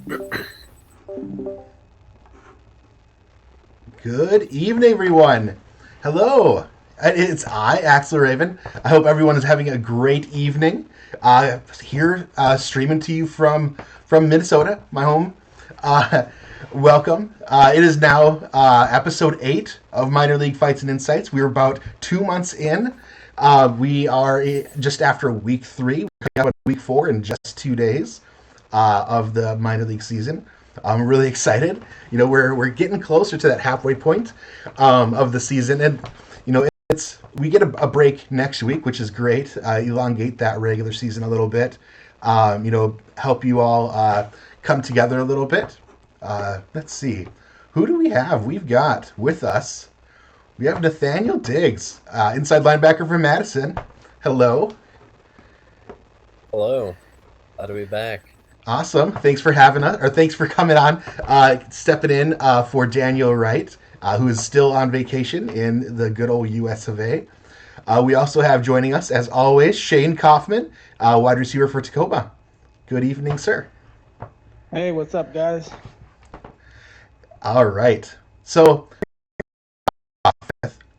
Good evening, everyone. Hello. It's I, Axel Raven. I hope everyone is having a great evening. Here, streaming to you from Minnesota, my home. Uh, Welcome. It is now episode 8 of Minor League Fights and Insights. We're about 2 months in. We are just after week 3. We're coming up on week 4 in just 2 days of the minor league season. I'm really excited. We're getting closer to that halfway point of the season, and it's we get a break next week, which is great. Elongate that regular season a little bit. Help you all come together a little bit. Let's see, who do we have? We've got with us. We have Nathaniel Diggs, inside linebacker from Madison. Hello. Hello. Glad to be back. Awesome. Thanks for having us, or thanks for coming on, stepping in for Daniel Wright, who is still on vacation in the good old US of A. We also have joining us, as always, Shane Kaufman, wide receiver for Tacoma. Good evening, sir. Hey, what's up, guys? All right. So,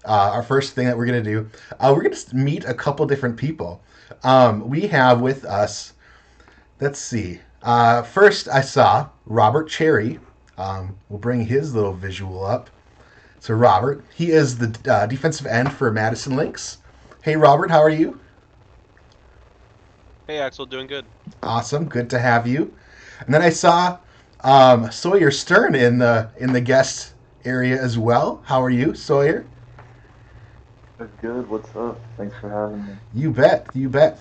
our first thing that we're going to do, we're going to meet a couple different people. We have with us, let's see. First, I saw Robert Cherry. We'll bring his little visual up. So, Robert, he is the defensive end for Madison Lynx. Hey, Robert, how are you? Hey, Axel, doing good. Awesome, good to have you. And then I saw Sawyer Stern in the guest area as well. How are you, Sawyer? Good. What's up? Thanks for having me. You bet. You bet.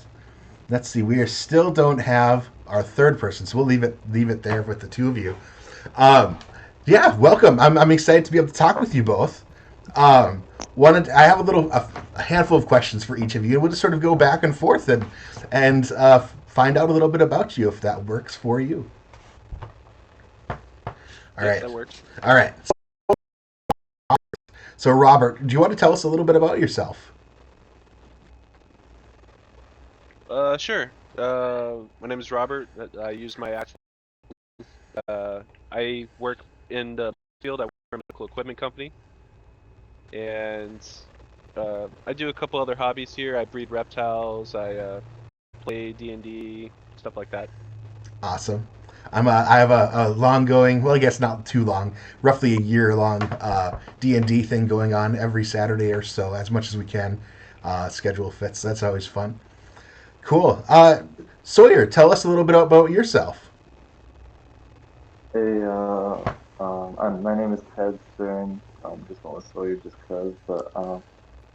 Let's see. Still don't have our third person, so we'll leave it there with the two of you. Yeah, welcome. I'm excited to be able to talk with you both. I have a handful of questions for each of you, and we'll just sort of go back and forth and find out a little bit about you if that works for you. All right. That works. All right. So, Robert, do you want to tell us a little bit about yourself? Sure. My name is Robert. I use my actual. I work in the field. I work for a medical equipment company, and I do a couple other hobbies here. I breed reptiles. I play D&D, stuff like that. Awesome. I have a long going, well, I guess not too long, roughly a year long D&D thing going on every Saturday or so, as much as we can. Schedule fits. That's always fun. Cool. Sawyer, tell us a little bit about yourself. Hey, my name is Ted Stern. Just went with Sawyer just cause, but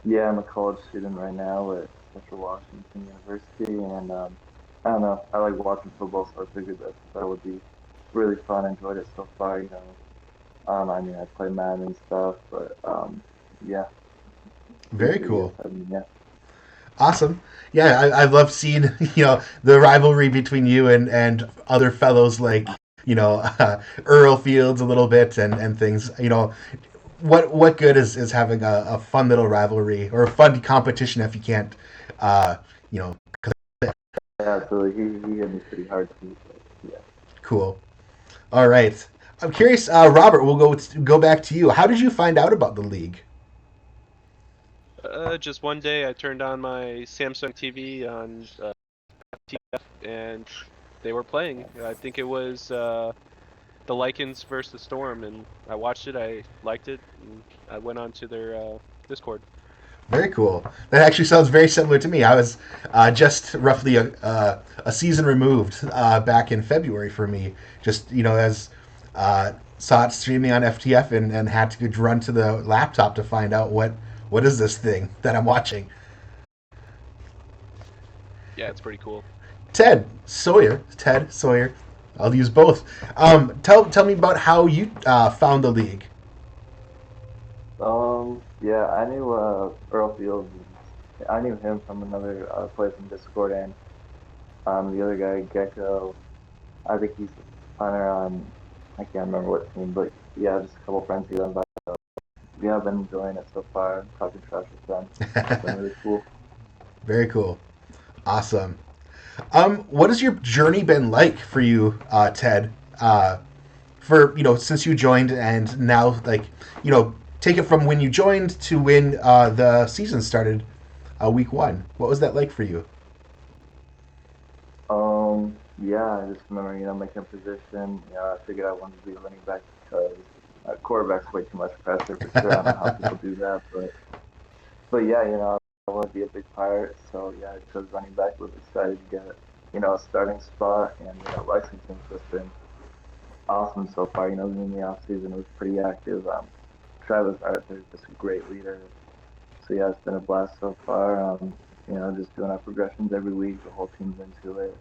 yeah, I'm a college student right now at Central Washington University, and I don't know. I like watching football, so I figured that would be really fun. I enjoyed it so far. I mean, I play Madden and stuff, but yeah. Very cool. Yeah. Awesome. Yeah, I love seeing the rivalry between you and other fellows like Earl Fields a little bit and things. What good is having a fun little rivalry or a fun competition if you can't you know Yeah, so he hit me pretty hard too. But yeah. Cool. All right. I'm curious, Robert. We'll go back to you. How did you find out about the league? Just one day, I turned on my Samsung TV on TF, and they were playing. I think it was the Lycans versus the Storm, and I watched it. I liked it, and I went on to their Discord. Very cool. That actually sounds very similar to me. I was just roughly a season removed back in February for me. Just as saw it streaming on FTF and had to run to the laptop to find out what is this thing that I'm watching. Yeah, it's pretty cool. Ted Sawyer. I'll use both. Tell me about how you found the league. Yeah, I knew Earl Fields. I knew him from another place in Discord, and the other guy, Gecko. I think he's the punter on. I can't remember what team, but yeah, just a couple friends here. But yeah, I've been enjoying it so far. Talking trash with them. It's been really cool. Very cool. Awesome. What has your journey been like for you, Ted? for since you joined and now take it from when you joined to when the season started, week one. What was that like for you? Yeah, I just remember, making a position. I figured I wanted to be a running back because quarterback's way too much pressure for sure. I don't know how people do that, but yeah, I want to be a big part. So yeah, I chose running back. Was excited to get, a starting spot, and Lexington's just been awesome so far. In the off season, it was pretty active. Travis Arthur is just a great leader. So yeah, it's been a blast so far. Just doing our progressions every week. The whole team's into it,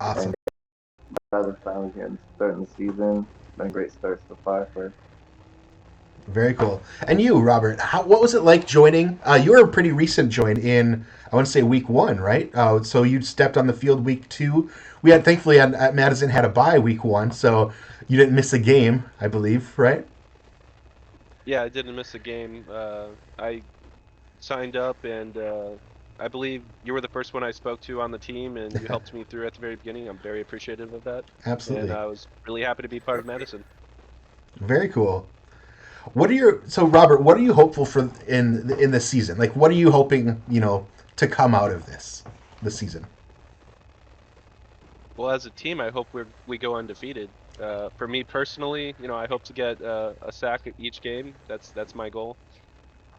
Awesome. and Travis finally getting starting the season. It's been a great start so far for. Very cool. And you, Robert, what was it like joining? You were a pretty recent join in, I want to say, week one, right? So you stepped on the field week two. We had, thankfully, at Madison had a bye week one, so you didn't miss a game, I believe, right? Yeah, I didn't miss a game. I signed up, and I believe you were the first one I spoke to on the team, and you helped me through at the very beginning. I'm very appreciative of that, and Absolutely. I was really happy to be part of Madison. Very cool. So Robert, what are you hopeful for in this season? Like, what are you hoping, to come out of this season? Well, as a team, I hope we go undefeated. For me personally, I hope to get a sack at each game. That's my goal,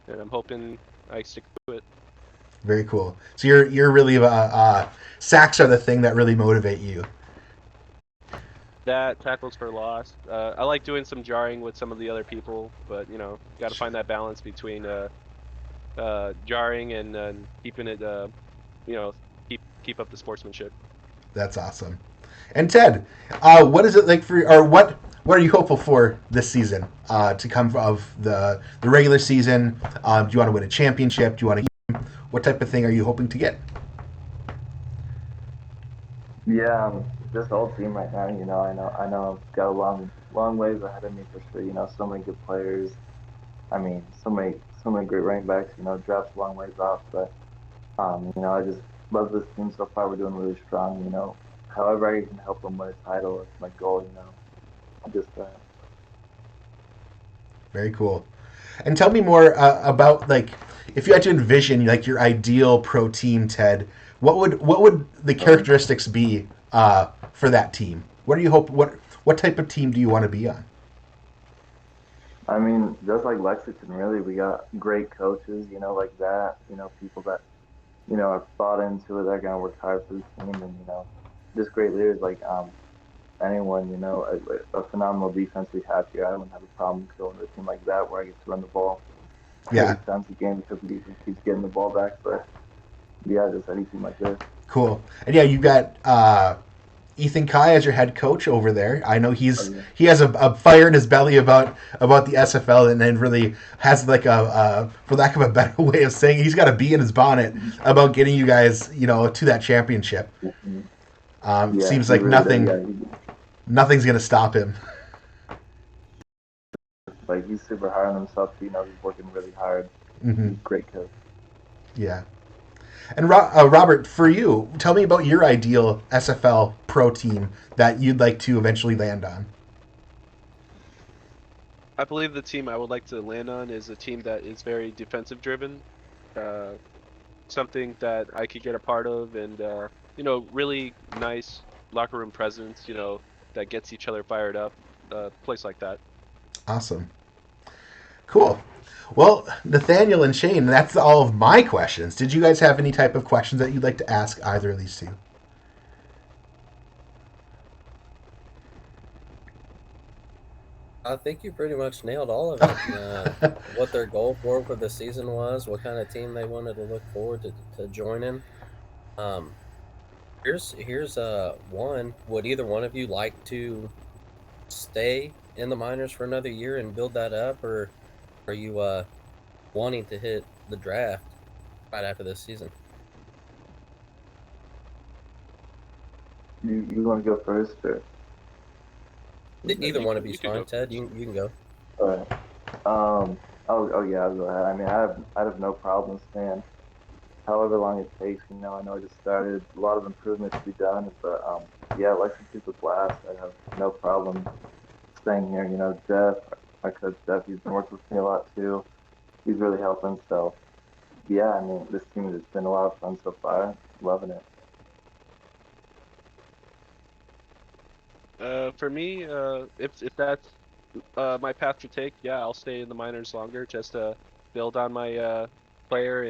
and I'm hoping I stick to it. Very cool. So you're really sacks are the thing that really motivate you. That tackles for loss. I like doing some jarring with some of the other people, but got to find that balance between jarring and keeping it, you know, keep up the sportsmanship. That's awesome. And Ted, what is it like for, or what are you hopeful for this season to come of the regular season? Do you want to win a championship? Do you want to? What type of thing are you hoping to get? Yeah, this whole team right now. I know I've got a long ways ahead of me for sure. So many good players. I mean, so many great running backs. Draft's a long ways off, but I just love this team so far. We're doing really strong. However I can help them win a title, it's my goal. Just Very cool. And tell me more about, like, if you had to envision like your ideal pro team, Ted. What would the characteristics be for that team? What do you hope? What type of team do you want to be on? I mean, just like Lexington, really, we got great coaches. Like that. People that are bought into it. They're gonna work hard for the team, and just great leaders like anyone. A phenomenal defense we have here. I wouldn't have a problem going to a team like that where I get to run the ball Yeah, 30 times a game because the defense keeps getting the ball back. But yeah, just any team like this. cool. And yeah, you got Ethan Kai as your head coach over there. I know Oh yeah. he has a fire in his belly about the SFL, and then really has like a for lack of a better way of saying, he's got a bee in his bonnet about getting you guys to that championship. Mhm. Yeah, Seems he like really does. Yeah, nothing's gonna stop him. he's super hard on himself. He's working really hard. Hmm. He's a great coach. Yeah. And Robert, for you, tell me about your ideal SFL pro team that you'd like to eventually land on. I believe the team I would like to land on is a team that is very defensive driven. Uh, Something that I could get a part of, and really nice locker room presence. That gets each other fired up. Place like that. Awesome. Cool. Well, Nathaniel and Shane, that's all of my questions. Did you guys have any type of questions that you'd like to ask either of these two? I think you pretty much nailed all of it. What their goal for the season was, what kind of team they wanted to look forward to joining. Um, here's one. Would either one of you like to stay in the minors for another year and build that up, or are you wanting to hit the draft right after this season? You want to go first or? Either You one of can you you's can go fine. Ted, first. you can go. All right. Oh yeah, I'll go ahead. I mean, I have no problem staying however long it takes. I know I just started. A lot of improvement to be done, but yeah, Lexington's a blast. I have no problem staying here. You know, Jeff, my coach Jeff, he's been working with me a lot too. He's really helping. So yeah, I mean, this team has been a lot of fun so far. Loving it. For me, if that's my path to take, yeah, I'll stay in the minors longer just to build on my player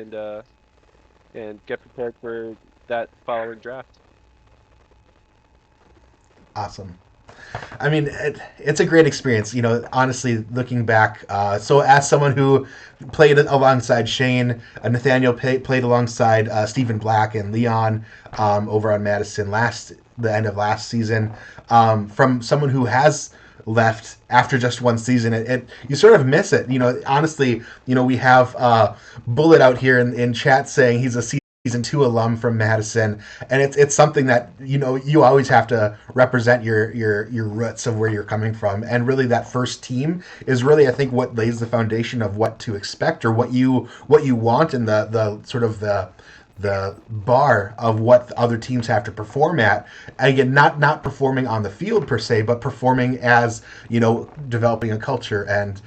and get prepared for that following draft. Awesome. I mean, it's a great experience. Honestly, looking back. So, as someone who played alongside Shane, Nathaniel played alongside Stephen Black and Leon over on Madison the end of last season. From someone who has left after just one season, you sort of miss it. Honestly, we have Bullet out here in chat saying he's a season 2 alum from Madison, and it's something that you always have to represent your roots of where you're coming from, and really that first team is really, I think, what lays the foundation of what to expect or what you want in the sort of the bar of what other teams have to perform at. And again, not performing on the field per se, but performing as developing a culture and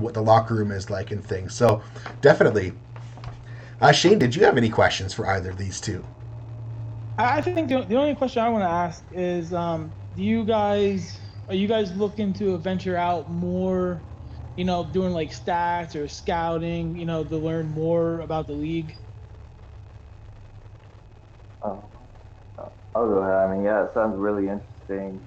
what the locker room is like and things. So definitely. Shane, did you have any questions for either of these two? I think the only question I want to ask is, are you guys looking to venture out more, doing like stats or scouting, to learn more about the league? Uh, I'll go ahead. I mean, yeah, it sounds really interesting.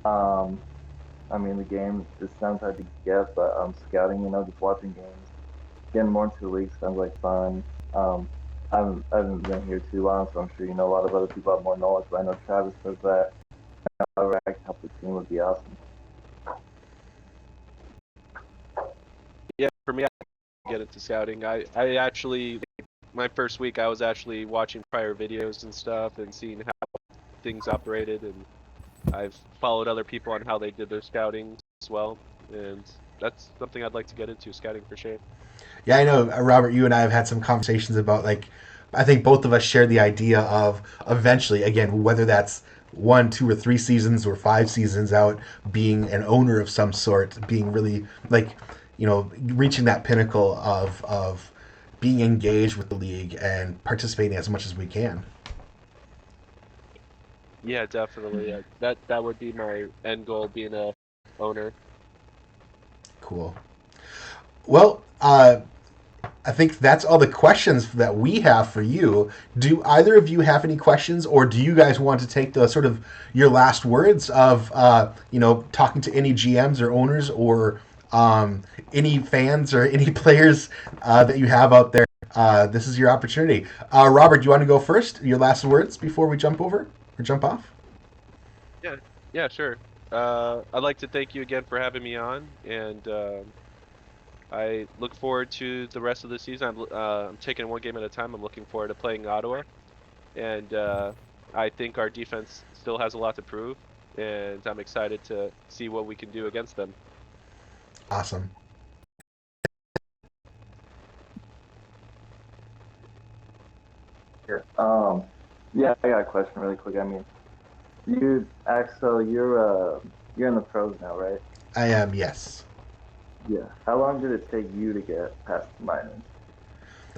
I mean, the game just sounds hard to get, but scouting, just watching games, getting more into the league sounds like fun. I haven't been here too long, so I'm sure a lot of other people have more knowledge. But I know Travis does that. However, I can help the team would be awesome. Yeah, for me, I get into scouting. I actually, my first week, I was actually watching prior videos and stuff and seeing how things operated, and I've followed other people on how they did their scouting as well, and that's something I'd like to get into, scouting for sure. Yeah, I know, Robert, you and I have had some conversations about, I think both of us share the idea of eventually, again, whether that's 1, 2, or 3 seasons or 5 seasons out, being an owner of some sort, being really reaching that pinnacle of being engaged with the league and participating as much as we can. Yeah, definitely. That would be my end goal, being a owner. Cool. Well, I think that's all the questions that we have for you. Do either of you have any questions, or do you guys want to take the sort of your last words of talking to any GMs or owners or any fans or any players that you have out there? This is your opportunity. Robert, do you want to go first? Your last words before we jump off? Yeah, sure. I'd like to thank you again for having me on, and I look forward to the rest of the season. I'm taking one game at a time. I'm looking forward to playing Ottawa, and I think our defense still has a lot to prove, and I'm excited to see what we can do against them. Awesome. Here. Yeah, I got a question really quick. I mean, Axel, you're in the pros now, right? I am, yes. Yeah. How long did it take you to get past the minors?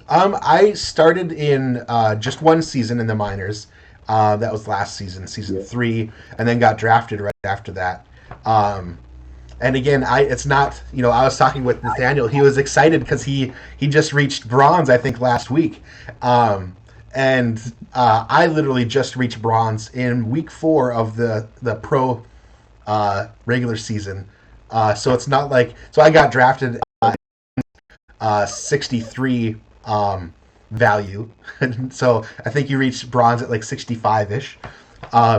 I started in just one season in the minors. That was last season, season 3, and then got drafted right after that. And again, it's not, I was talking with Nathaniel. He was excited because he just reached bronze, I think, last week. And I literally just reached bronze in week 4 of the pro regular season. So it's not like, so I got drafted 63 value. So I think you reached bronze at like 65-ish.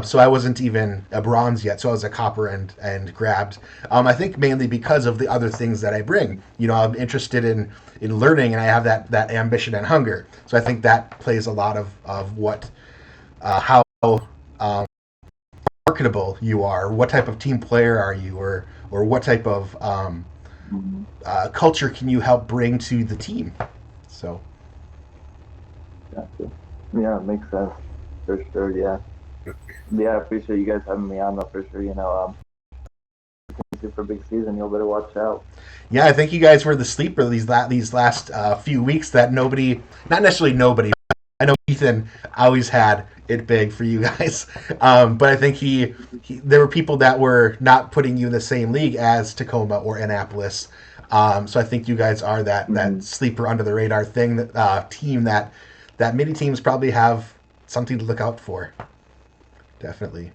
So I wasn't even a bronze yet. So I was a copper and grabbed. I think mainly because of the other things that I bring. I'm interested in learning, and I have that ambition and hunger. So I think that plays a lot of what how marketable you are, what type of team player are you, or what type of culture can you help bring to the team. So Gotcha. Yeah, it makes sense. For sure, yeah. Yeah, I appreciate you guys having me on though for sure. Super big season. You'll better watch out. Yeah, I think you guys were the sleeper these last few weeks that nobody, not necessarily nobody, I know Ethan always had it big for you guys, but I think there were people that were not putting you in the same league as Tacoma or Annapolis. So I think you guys are that sleeper under the radar thing team that many teams probably have something to look out for. Definitely.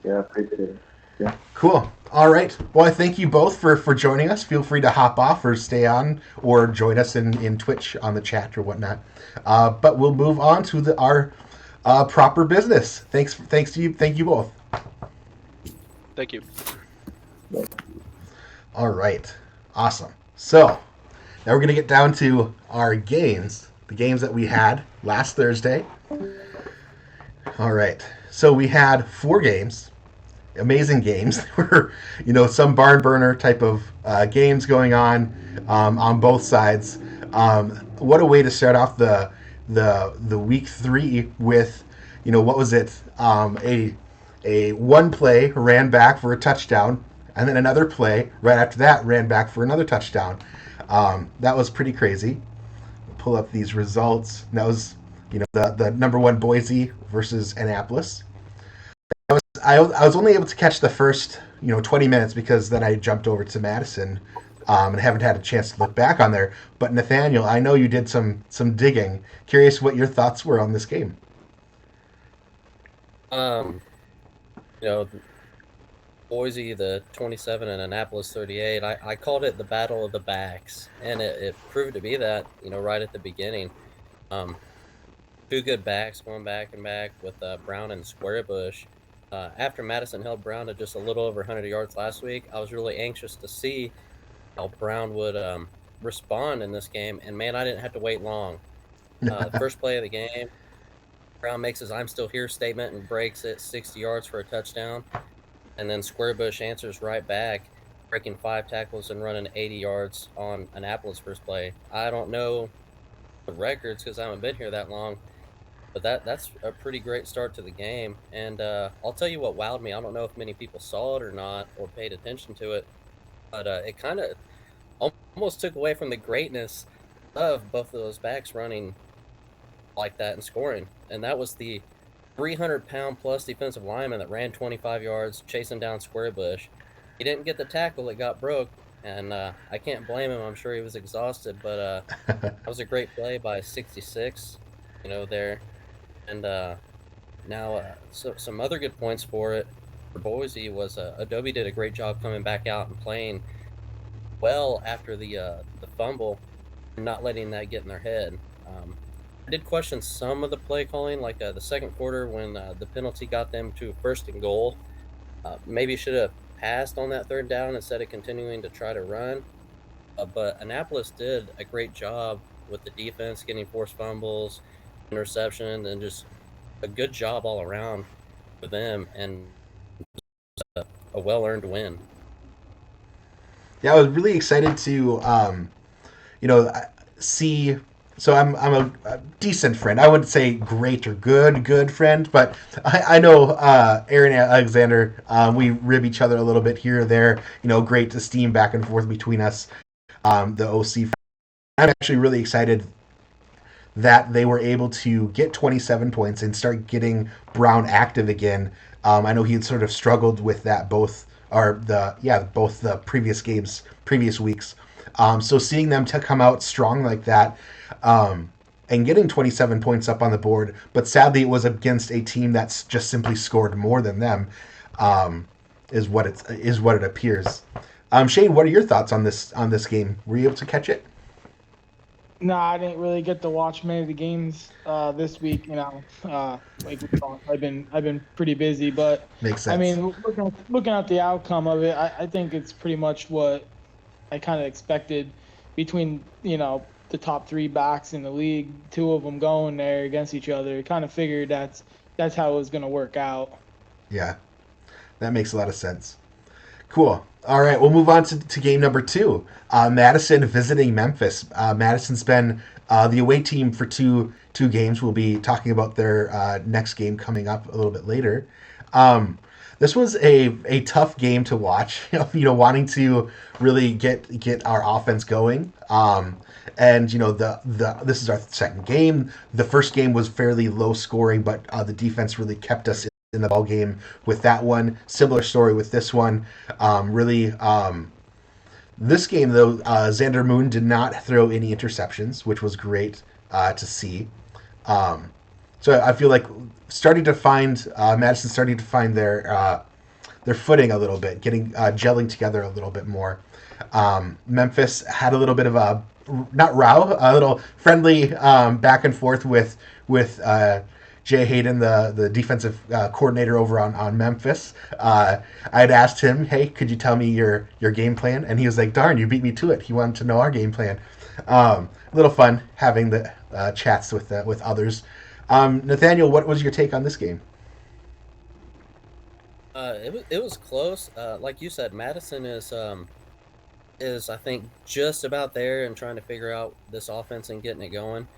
Yeah, I appreciate it. Yeah. Cool. All right. Well, I thank you both for joining us. Feel free to hop off or stay on or join us in Twitch on the chat or whatnot. But we'll move on to our proper business. Thanks to you. Thank you both. Thank you. All right. Awesome. So now we're going to get down to our games, the games that we had last Thursday. All right. So we had 4 games. Amazing games. There were, some barn burner type of games going on both sides. What a way to start off the week 3 with, what was it? A one play ran back for a touchdown, and then another play right after that ran back for another touchdown. That was pretty crazy. Pull up these results. And that was, the number 1 Boise versus Annapolis. I was only able to catch the first 20 minutes because then I jumped over to Madison and haven't had a chance to look back on there. But Nathaniel, I know you did some digging. Curious what your thoughts were on this game. Boise the 27 and Annapolis 38. I called it the battle of the backs, and it proved to be that right at the beginning. 2 good backs going back and back with Brown and Squarebush. After Madison held Brown to just a little over 100 yards last week, I was really anxious to see how Brown would respond in this game. And, man, I didn't have to wait long. First play of the game, Brown makes his "I'm still here" statement and breaks it 60 yards for a touchdown. And then Squarebush answers right back, breaking 5 tackles and running 80 yards on Annapolis' first play. I don't know the records because I haven't been here that long. But that's a pretty great start to the game. And I'll tell you what wowed me. I don't know if many people saw it or not or paid attention to it. But it kind of almost took away from the greatness of both of those backs running like that and scoring. And that was the 300-pound plus defensive lineman that ran 25 yards chasing down Squarebush. He didn't get the tackle. It got broke. And I can't blame him. I'm sure he was exhausted. But that was a great play by 66, there. And now some other good points for it for Boise was Adobe did a great job coming back out and playing well after the fumble and not letting that get in their head. I did question some of the play calling, like the second quarter when the penalty got them to 1st and goal. Maybe should have passed on that 3rd down instead of continuing to try to run. But Annapolis did a great job with the defense, getting forced fumbles, interception, and just a good job all around for them, and a well-earned win. Yeah, I was really excited to see. So I'm a decent friend. I wouldn't say great or good friend, but I know Aaron and Alexander. We rib each other a little bit here or there. Great esteem back and forth between us. The OC. I'm actually really excited that they were able to get 27 points and start getting Brown active again. I know he had sort of struggled with that both the previous weeks. So seeing them come out strong like that, and getting 27 points up on the board, but sadly it was against a team that's just simply scored more than them, is what it appears. Shane, what are your thoughts on this game? Were you able to catch it? No, I didn't really get to watch many of the games this week. Like we talked, I've been pretty busy, but Makes sense. I mean, looking at the outcome of it, I think it's pretty much what I kind of expected between the top 3 backs in the league, 2 of them going there against each other. Kind of figured that's how it was going to work out. Yeah, that makes a lot of sense. Cool. All right, we'll move on to game number 2. Madison visiting Memphis. Madison's been The away team for two games. We'll be talking about their next game coming up a little bit later. This was a tough game to watch. Wanting to really get our offense going. And the this is our second game. The first game was fairly low scoring, but the defense really kept us in the ball game with that one. Similar story with this one. This game though, Xander Moon did not throw any interceptions, which was great to see. So I feel like Madison starting to find their footing a little bit, getting gelling together a little bit more. Memphis had a little bit of a not row, a little friendly back and forth with Jay Hayden, the defensive coordinator over on Memphis. I had asked him, "Hey, could you tell me your game plan?" And he was like, "Darn, you beat me to it." He wanted to know our game plan. A little fun having the chats with others. Nathaniel, what was your take on this game? It was close. Like you said, Madison is I think just about there and trying to figure out this offense and getting it going.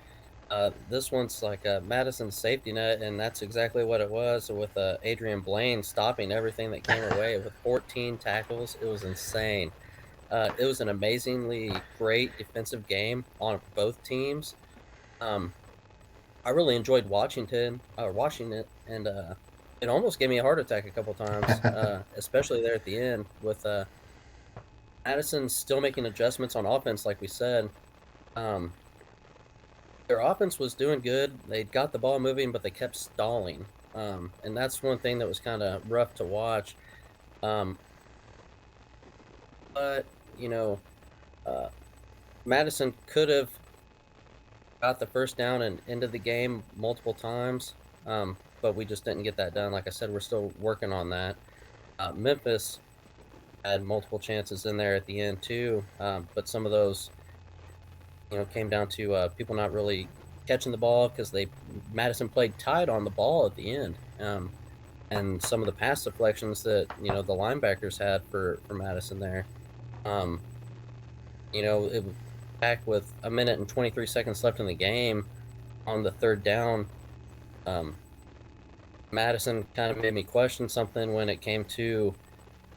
This one's like Madison's safety net, and that's exactly what it was with Adrian Blaine stopping everything that came away with 14 tackles. It was insane. It was an amazingly great defensive game on both teams. I really enjoyed watching it, and it almost gave me a heart attack a couple times, especially there at the end with Madison still making adjustments on offense, like we said. Their offense was doing good. They got the ball moving, but they kept stalling. And that's one thing that was kind of rough to watch. But, Madison could have got the first down and ended the game multiple times, but we just didn't get that done. Like I said, we're still working on that. Memphis had multiple chances in there at the end too, but some of those came down to people not really catching the ball because Madison played tight on the ball at the end, and some of the pass deflections that the linebackers had for Madison there. It was back with a minute and 23 seconds left in the game on the third down. Madison kind of made me question something when it came to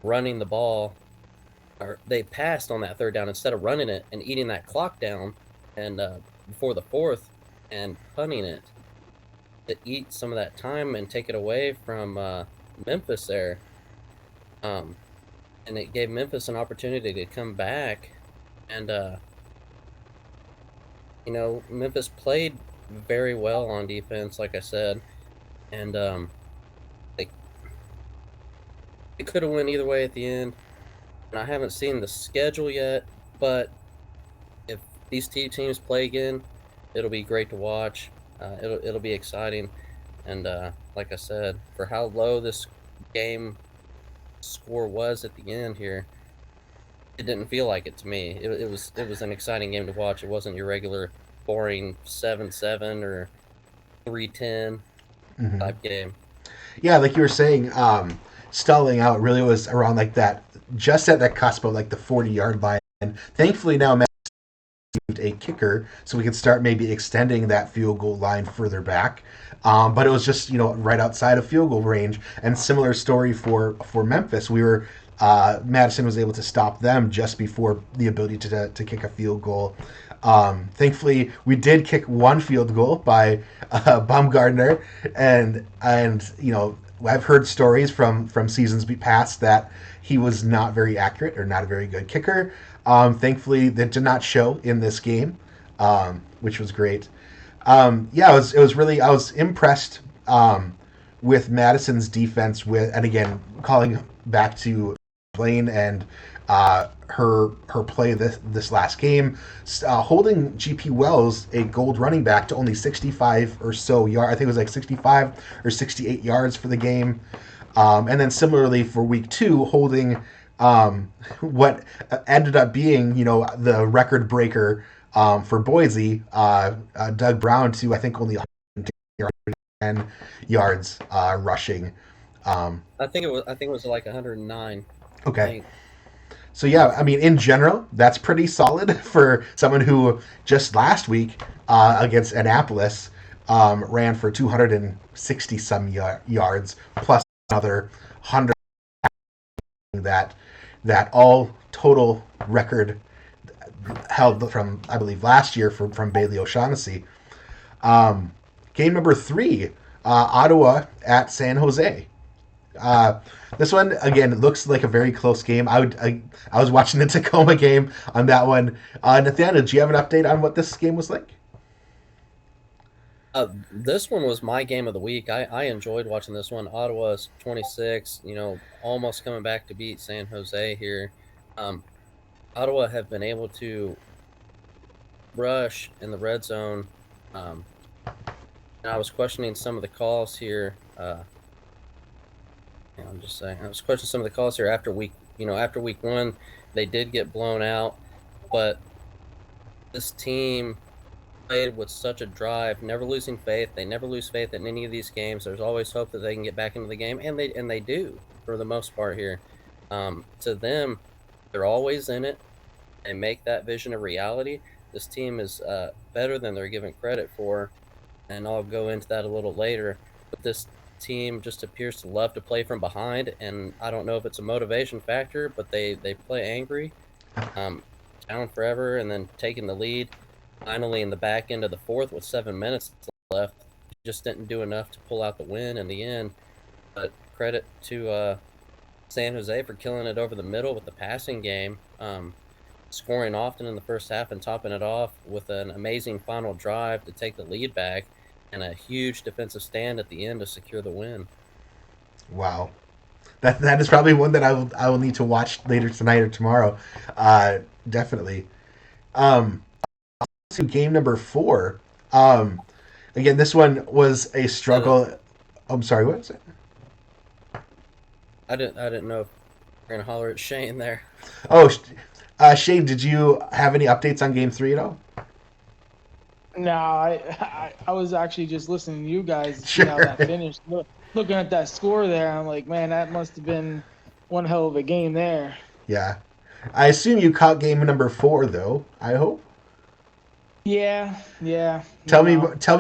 running the ball. Or they passed on that third down instead of running it and eating that clock down and before the fourth and punting it to eat some of that time and take it away from Memphis there. And it gave Memphis an opportunity to come back. And, Memphis played very well on defense, like I said. And it could have went either way at the end. And I haven't seen the schedule yet, but if these two teams play again, it'll be great to watch. It'll be exciting. And like I said, for how low this game score was at the end here, it didn't feel like it to me. It was an exciting game to watch. It wasn't your regular boring 7-7 or 3-10 type game. Yeah, like you were saying, stalling out really was around like that, just at that cusp of like the 40-yard line. And thankfully now Matt received a kicker, so we can start maybe extending that field goal line further back. But it was just right outside of field goal range. And similar story for Memphis. Madison was able to stop them just before the ability to kick a field goal. Thankfully, we did kick one field goal by Baumgartner, and I've heard stories from seasons past that he was not very accurate or not a very good kicker. Thankfully, that did not show in this game, which was great. It was really, I was impressed with Madison's defense and again calling back to Blaine and her play this last game, holding GP Wells, a gold running back, to only 65 or so yards. I think it was like 65 or 68 yards for the game. And then similarly for week 2, holding what ended up being the record breaker for Boise, Doug Brown, to I think only 110 yards rushing. I think it was like 109. Okay. So yeah, I mean, in general, that's pretty solid for someone who just last week against Annapolis ran for 260 some yards plus another 100 that all total record held from I believe last year from Bailey O'Shaughnessy. Game number 3, Ottawa at San Jose. This one again looks like a very close game. I was watching the Tacoma game on that one. Nathaniel, do you have an update on what this game was like? This one was my game of the week. I enjoyed watching this one. Ottawa's 26, almost coming back to beat San Jose here. Ottawa have been able to rush in the red zone. And I was questioning some of the calls here. I'm just saying, I was questioning some of the calls here after week 1. They did get blown out, but this team played with such a drive, never losing faith. They never lose faith in any of these games. There's always hope that they can get back into the game, and they do for the most part here. To them, they're always in it and make that vision a reality. This team is better than they're given credit for, and I'll go into that a little later. But this team just appears to love to play from behind, and I don't know if it's a motivation factor, but they play angry, down forever, and then taking the lead. Finally, in the back end of the fourth with 7 minutes left, just didn't do enough to pull out the win in the end. But credit to San Jose for killing it over the middle with the passing game, scoring often in the first half and topping it off with an amazing final drive to take the lead back and a huge defensive stand at the end to secure the win. Wow, that is probably one that I will need to watch later tonight or tomorrow. Definitely. To game number 4. Again, this one was a struggle. I'm sorry, what was it? I didn't know if we're gonna holler at Shane there. Oh, Shane, did you have any updates on game 3 at all? No, I was actually just listening to you guys see how that finished. Looking at that score there, I'm like, man, that must have been one hell of a game there. Yeah, I assume you caught game number 4 though. I hope. Yeah. Tell me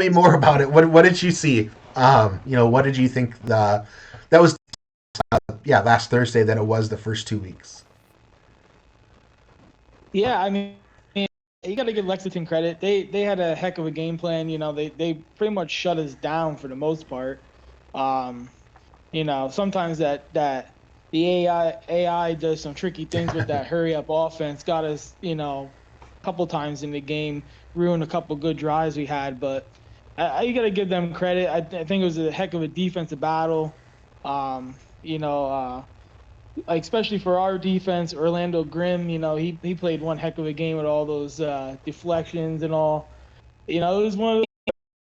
more about it. What did you see? What did you think that was? Last Thursday that it was the first 2 weeks. Yeah, I mean, you got to give Lexington credit. They had a heck of a game plan. They pretty much shut us down for the most part. Sometimes that the AI does some tricky things with that hurry up offense. Got us, a couple times in the game, ruined a couple good drives we had. But you got to give them credit. I think it was a heck of a defensive battle. Especially for our defense, Orlando Grimm, he played one heck of a game with all those deflections and all. It was one of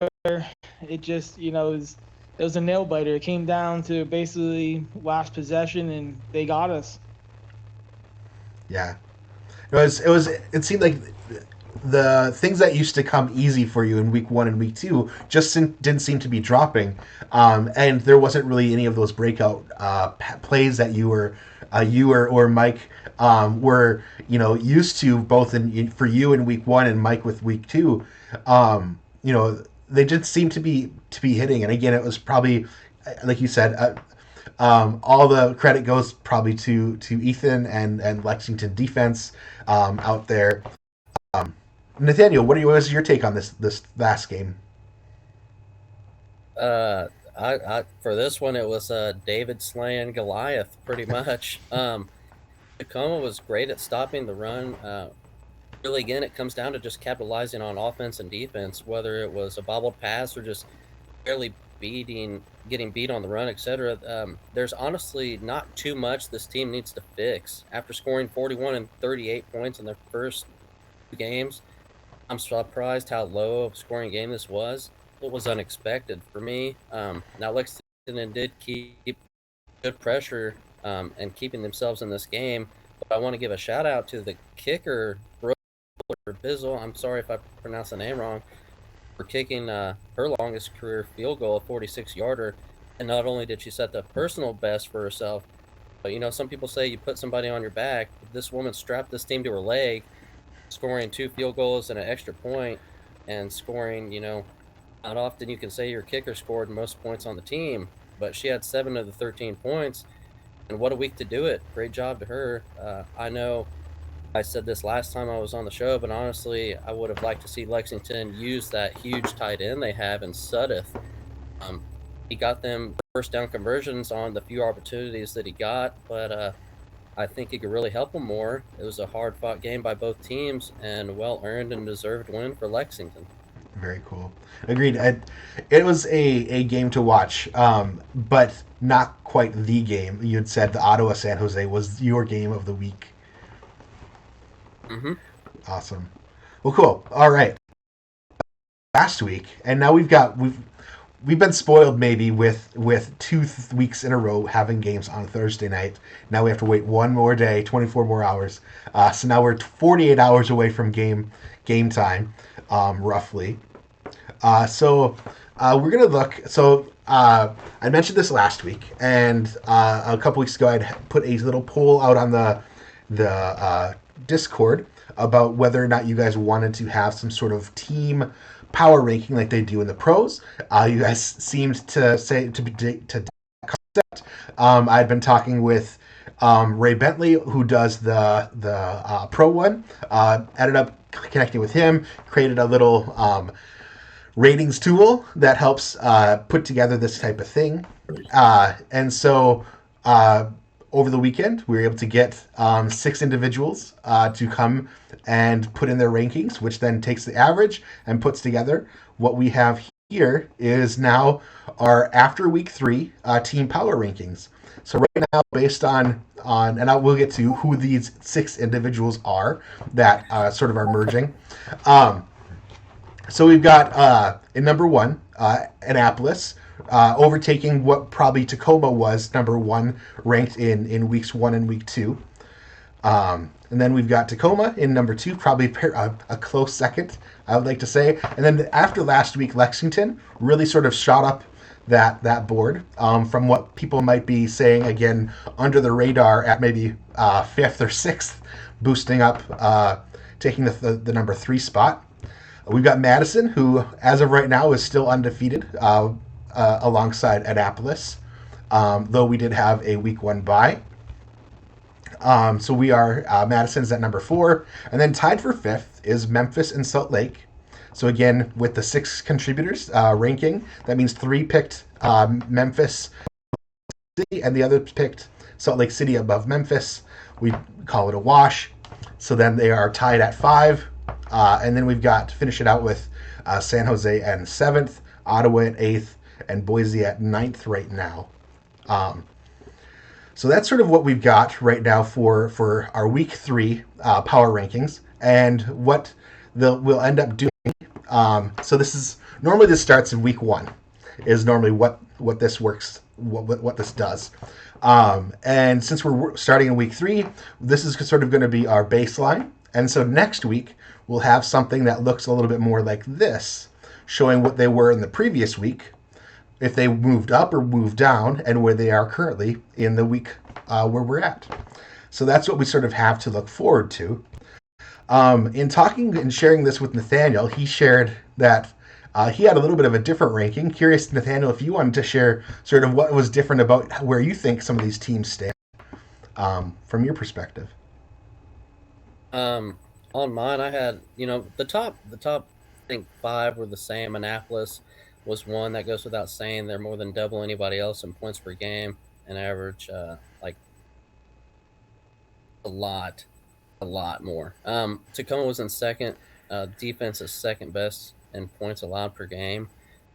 those where it just, it was a nail biter. It came down to basically last possession, and they got us. Yeah, it seemed like the things that used to come easy for you in week 1 and week 2 just didn't seem to be dropping, and there wasn't really any of those breakout plays that you or Mike were used to, both for you in week 1 and Mike with week 2. They did seem to be hitting, and again, it was probably like you said. All the credit goes probably to Ethan and Lexington defense out there. Nathaniel, what was your take on this last game? For this one, it was David slaying Goliath, pretty much. Tacoma was great at stopping the run. Really, again, it comes down to just capitalizing on offense and defense, whether it was a bobbled pass or just barely getting beat on the run, etc. There's honestly not too much this team needs to fix. After scoring 41 and 38 points in their first 2 games, I'm surprised how low of a scoring game this was. It was unexpected for me. Now, Lexington did keep good pressure and keeping themselves in this game. But I want to give a shout out to the kicker, Bizzle. I'm sorry if I pronounced the name wrong. For kicking her longest career field goal, a 46-yarder. And not only did she set the personal best for herself, but some people say you put somebody on your back. This woman strapped this team to her leg, scoring 2 field goals and an extra point, and scoring. Not often you can say your kicker scored most points on the team, but she had 7 of the 13 points, and what a week to do it. Great job to her. I know I said this last time I was on the show, but honestly, I would have liked to see Lexington use that huge tight end they have in Sudeth. He got them first down conversions on the few opportunities that he got, but I think he could really help them more. It was a hard-fought game by both teams and a well-earned and deserved win for Lexington. Very cool. Agreed. It was a game to watch, but not quite the game. You had said the Ottawa San Jose was your game of the week. Mm-hmm. Awesome. Well, cool. All right. Last week, and now we've been spoiled maybe with 2 weeks in a row having games on Thursday night. Now we have to wait one more day, 24 more hours. So now we're 48 hours away from game time, roughly. So we're gonna look. So I mentioned this last week, and a couple weeks ago I'd put a little poll out on the Discord about whether or not you guys wanted to have some sort of team power ranking like they do in the pros. You guys seemed to say to concept. I'd been talking with Ray Bentley, who does the pro one. Ended up connecting with him, created a little ratings tool that helps put together this type of thing. And so over the weekend, we were able to get 6 individuals to come and put in their rankings, which then takes the average and puts together. What we have here is now our after week 3 team power rankings. So right now, based on and I will get to who these 6 individuals are that sort of are merging. So we've got in number 1, Annapolis, overtaking what probably Tacoma was number 1 ranked in weeks 1 and week 2. And then we've got Tacoma in number 2, probably a close second, I would like to say. And then after last week, Lexington really sort of shot up that board from what people might be saying, again, under the radar at maybe 5th or 6th, boosting up, taking the number 3 spot. We've got Madison, who, as of right now, is still undefeated alongside Annapolis, though we did have a week 1 bye. So we are, Madison's at number 4. And then tied for 5th is Memphis and Salt Lake. So again, with the 6 contributors ranking, that means 3 picked Memphis City and the other picked Salt Lake City above Memphis. We call it a wash. So then they are tied at 5. And then we've got to finish it out with San Jose at 7th, Ottawa at 8th, and Boise at 9th right now. So that's sort of what we've got right now for our week 3 power rankings, and what we'll end up doing. So this starts in week 1, is normally what this works, what this does. And since we're starting in week 3, this is sort of going to be our baseline. And so next week, we'll have something that looks a little bit more like this, showing what they were in the previous week, if they moved up or moved down, and where they are currently in the week where we're at. So that's what we sort of have to look forward to. In talking and sharing this with Nathaniel, he shared that he had a little bit of a different ranking. Curious, Nathaniel, if you wanted to share sort of what was different about where you think some of these teams stand from your perspective. On mine, I had, the top, I think 5 were the same. Annapolis was 1. That goes without saying. They're more than double anybody else in points per game and average like a lot more. Tacoma was in 2nd. Defense is 2nd best in points allowed per game.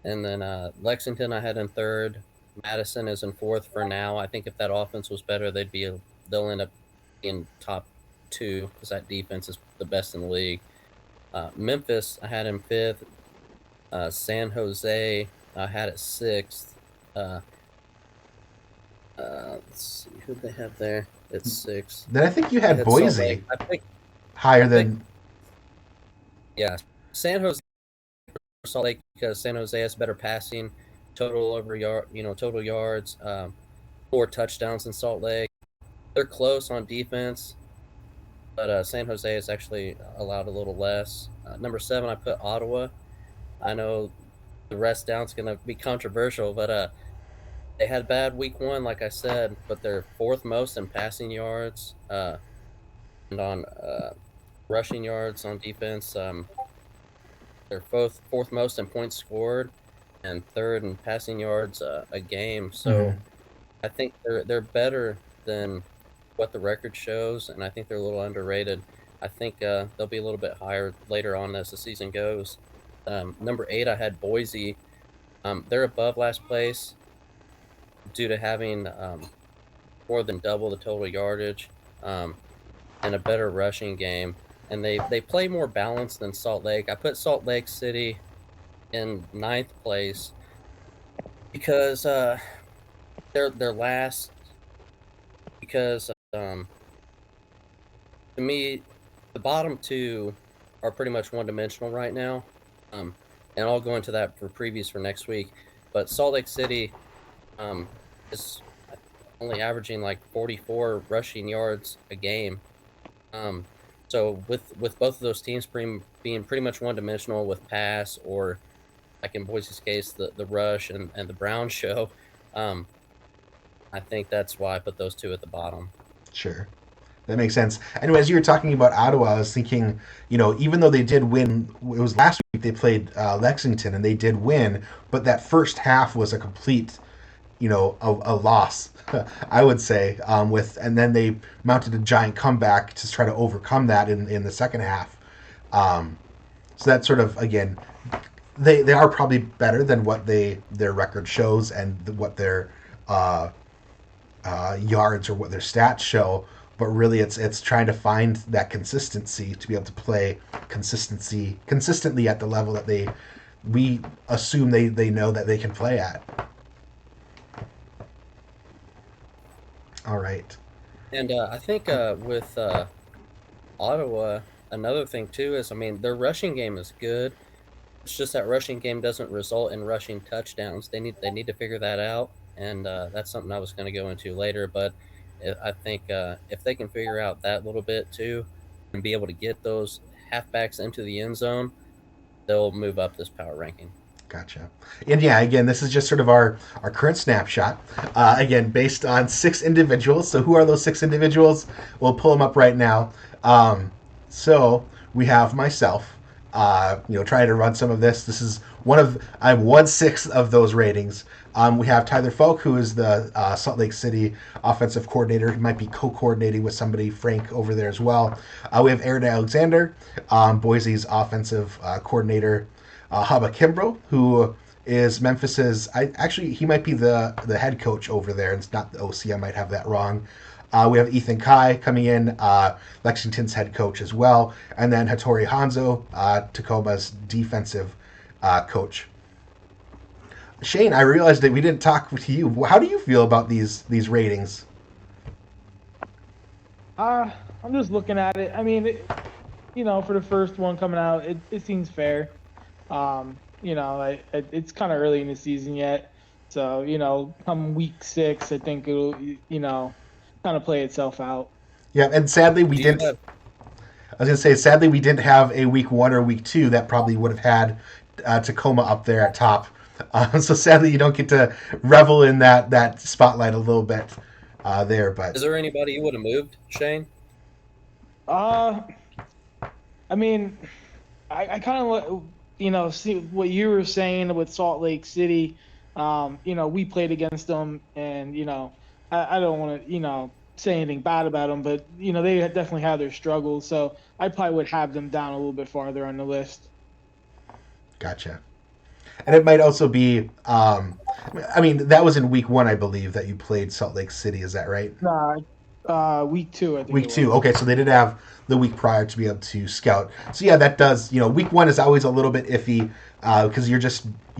And then Lexington I had in 3rd. Madison is in 4th for now. I think if that offense was better, they'll end up in top 2 because that defense is the best in the league. Memphis I had in 5th. San Jose I had at 6th. Let's see who they have there at 6th. Then I think you had Boise higher than. Yeah, San Jose, Salt Lake, because San Jose has better passing, total yards, 4 touchdowns in Salt Lake. they're close on defense, but San Jose has actually allowed a little less. Number 7, I put Ottawa. I know the rest down is going to be controversial, but they had bad week 1, like I said, but they're 4th most in passing yards and on rushing yards on defense. They're both 4th most in points scored and 3rd in passing yards a game. So I think they're better than what the record shows, and I think they're a little underrated. I think they'll be a little bit higher later on as the season goes. Number 8, I had Boise. They're above last place due to having more than double the total yardage and a better rushing game. And they play more balanced than Salt Lake. I put Salt Lake City in 9th place because they're last. Because to me, the bottom 2 are pretty much one-dimensional right now. And I'll go into that for previews for next week. But Salt Lake City is only averaging like 44 rushing yards a game. So with both of those teams being pretty much one-dimensional with pass, or like in Boise's case, the rush and the Brown show, I think that's why I put those 2 at the bottom. Sure. That makes sense. And as you were talking about Ottawa, I was thinking, even though they did win, it was last week they played Lexington and they did win, but that first half was a complete, a loss, I would say. And then they mounted a giant comeback to try to overcome that in the second half. So that sort of, again, they are probably better than what their record shows and what their yards or what their stats show. But really, it's trying to find that consistency to be able to play consistently at the level that we assume they know that they can play at. All right. And I think with Ottawa, another thing too is, their rushing game is good. It's just that rushing game doesn't result in rushing touchdowns. They need to figure that out, and that's something I was going to go into later. But I think if they can figure out that little bit too, and be able to get those halfbacks into the end zone, they'll move up this power ranking. Gotcha. And yeah, again, this is just sort of our current snapshot. Again, based on 6 individuals. So who are those 6 individuals? We'll pull them up right now. So we have myself. Trying to run some of this. This is I'm 1/6 of those ratings. We have Tyler Falk, who is the Salt Lake City offensive coordinator. He might be co-coordinating with somebody, Frank, over there as well. We have Aaron Alexander, Boise's offensive coordinator. Haba Kimbrough, who is Memphis's. He might be the head coach over there. It's not the OC. I might have that wrong. We have Ethan Kai coming in, Lexington's head coach as well, and then Hattori Hanzo, Tacoma's defensive coach. Shane, I realized that we didn't talk to you. How do you feel about these ratings? I'm just looking at it. For the first one coming out, it seems fair. It's kind of early in the season yet, so come week 6, I think it'll kind of play itself out. Yeah, and sadly we didn't. I was gonna say, sadly we didn't have a week 1 or week 2 that probably would have had Tacoma up there at top. So sadly you don't get to revel in that spotlight a little bit there. But is there anybody you would have moved, Shane? I kind of see what you were saying with Salt Lake City. We played against them, and I don't want to say anything bad about them, but they definitely have their struggles. So I probably would have them down a little bit farther on the list. Gotcha. And it might also be, that was in week 1, I believe, that you played Salt Lake City. Is that right? Nah, week 2, I think. Week 2. Okay, so they did have the week prior to be able to scout. So yeah, that does, week 1 is always a little bit iffy because you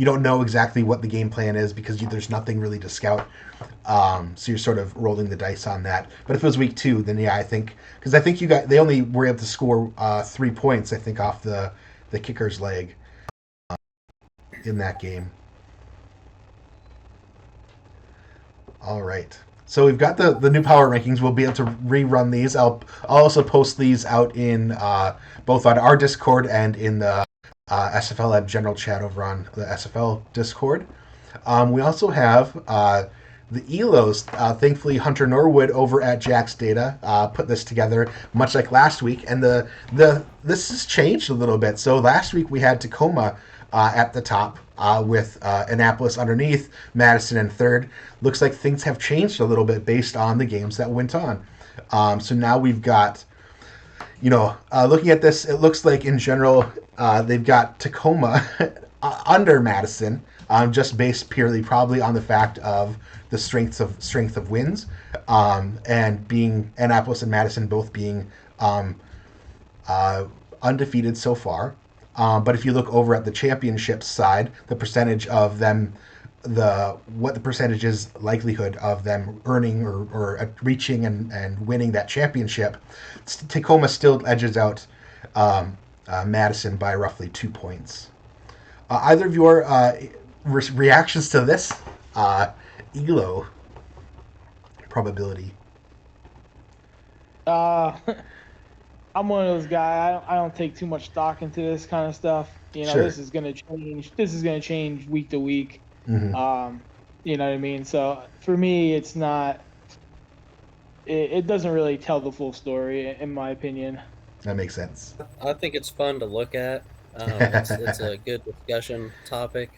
don't know exactly what the game plan is because there's nothing really to scout. So you're sort of rolling the dice on that. But if it was week 2, then yeah, I think they only were able to score 3 points, I think, off the kicker's leg in that game. All right. So we've got the new power rankings. We'll be able to rerun these. I'll also post these out in both on our Discord and in the SFLm general chat over on the SFL Discord. We also have the ELOs. Thankfully, Hunter Norwood over at Jack's Data put this together, much like last week. And this has changed a little bit. So last week we had Tacoma at the top with Annapolis underneath, Madison in third. Looks like things have changed a little bit based on the games that went on. So now we've got, looking at this, it looks like in general they've got Tacoma under Madison, just based purely probably on the fact of the strength of wins, and being Annapolis and Madison both being undefeated so far. But if you look over at the championship side, the percentage of them, what the percentage is likelihood of them earning or reaching and winning that championship, Tacoma still edges out Madison by roughly 2 points. Either of your reactions to this ELO probability? I'm one of those guys. I don't take too much stock into this kind of stuff. Sure. This is gonna change. This is gonna change week to week. Mm-hmm. You know what I mean? So for me, it's not. It doesn't really tell the full story, in my opinion. That makes sense. I think it's fun to look at. It's a good discussion topic.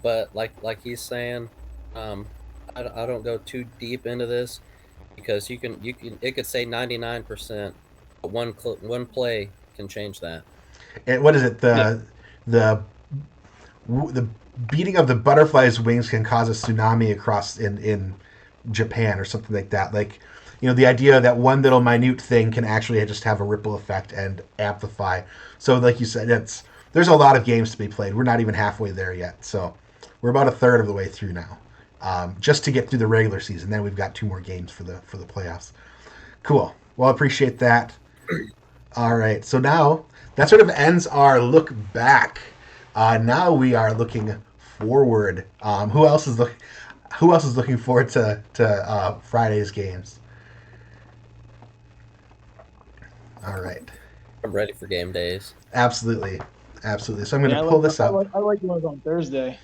But like he's saying, I don't go too deep into this because you can it could say 99%, but one play can change that. And what is it? The beating of the butterfly's wings can cause a tsunami across in Japan or something like that. Like, the idea that one little minute thing can actually just have a ripple effect and amplify. So like you said, there's a lot of games to be played. We're not even halfway there yet. So we're about a third of the way through now, just to get through the regular season. Then we've got 2 more games for the playoffs. Cool. Well, I appreciate that. All right. So now that sort of ends our look back. Now we are looking forward. Who else is looking forward to Friday's games? All right. I'm ready for game days. Absolutely. So I'm going to pull this up. I like the ones on Thursday.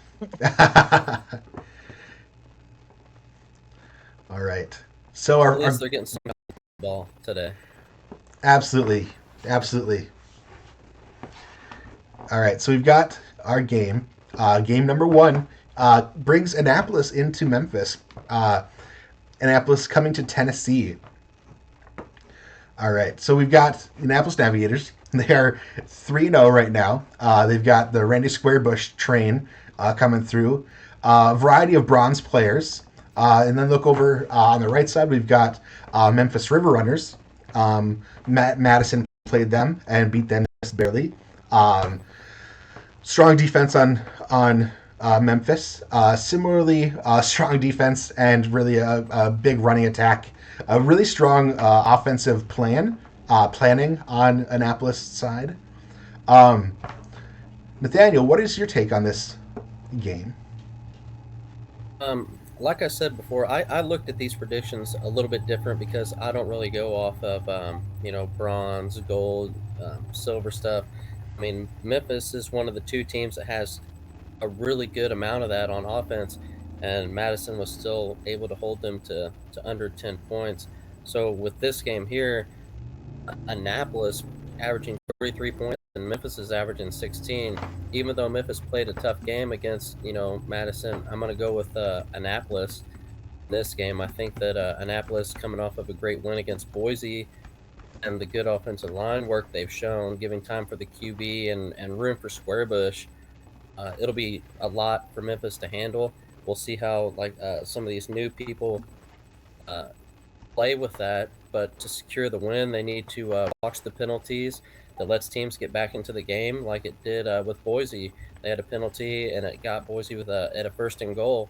All right. So At least they're getting some ball today. Absolutely. All right. So we've got our game. Game number 1 brings Annapolis into Memphis. Annapolis coming to Tennessee. All right. So we've got Annapolis Navigators. They are 3-0 right now. They've got the Randy Squarebush train coming through. A variety of bronze players. And then look over on the right side, we've got Memphis River Runners. Madison played them and beat them just barely. Strong defense on Memphis. Similarly, strong defense and really a big running attack. A really strong offensive planning on Annapolis side. Nathaniel, what is your take on this game? Like I said before, I looked at these predictions a little bit different because I don't really go off of bronze, gold, silver stuff. I mean, Memphis is one of the 2 teams that has a really good amount of that on offense, and Madison was still able to hold them to under 10 points. So with this game here, Annapolis averaging 33 points and Memphis is averaging 16. Even though Memphis played a tough game against Madison, I'm going to go with Annapolis in this game. I think that Annapolis, coming off of a great win against Boise and the good offensive line work they've shown, giving time for the QB and room for Squarebush, it'll be a lot for Memphis to handle. We'll see how some of these new people play with that, but to secure the win, they need to watch the penalties that lets teams get back into the game, like it did with Boise. They had a penalty, and it got Boise at a 1st and goal.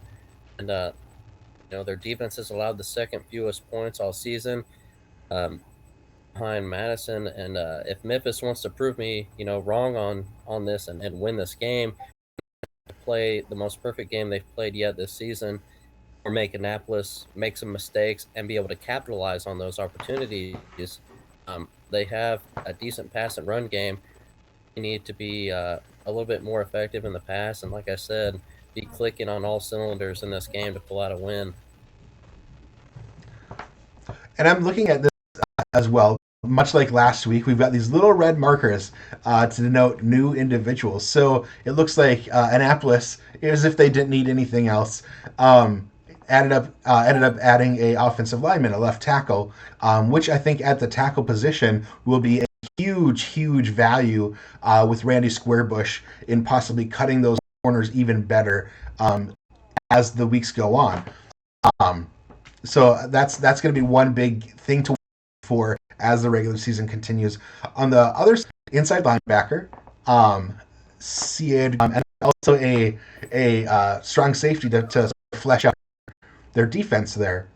And their defense has allowed the 2nd fewest points all season, behind Madison. And if Memphis wants to prove me, wrong on this and win this game, play the most perfect game they've played yet this season. or make Annapolis make some mistakes and be able to capitalize on those opportunities. They have a decent pass and run game. You need to be a little bit more effective in the pass, and like I said, be clicking on all cylinders in this game to pull out a win. And I'm looking at this as well. Much like last week, we've got these little red markers to denote new individuals. So it looks like Annapolis, as if they didn't need anything else, ended up adding a offensive lineman, a left tackle, which I think at the tackle position will be a huge value with Randy Squarebush in possibly cutting those corners even better as the weeks go on. So that's going to be one big thing to watch for as the regular season continues. On the other side, inside linebacker, and also a strong safety to flesh out their defense there.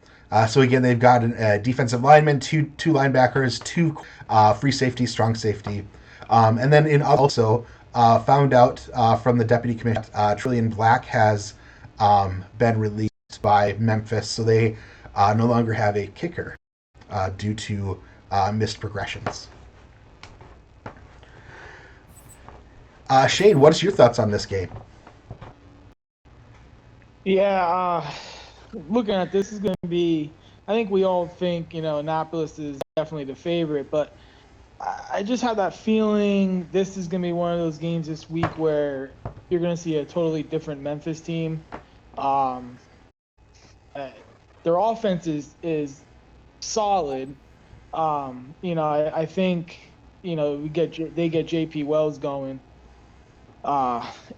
So again, they've got a defensive lineman, two linebackers, two free safety, strong safety, and then also found out from the deputy commissioner, Trillian Black has been released by Memphis, so they no longer have a kicker due to missed progressions. Shane, what's your thoughts on this game? Yeah, looking at this is going to be. I think we all think Annapolis is definitely the favorite, but I just have that feeling this is going to be one of those games this week where you're going to see a totally different Memphis team. Their offense is solid. I think they get JP Wells going.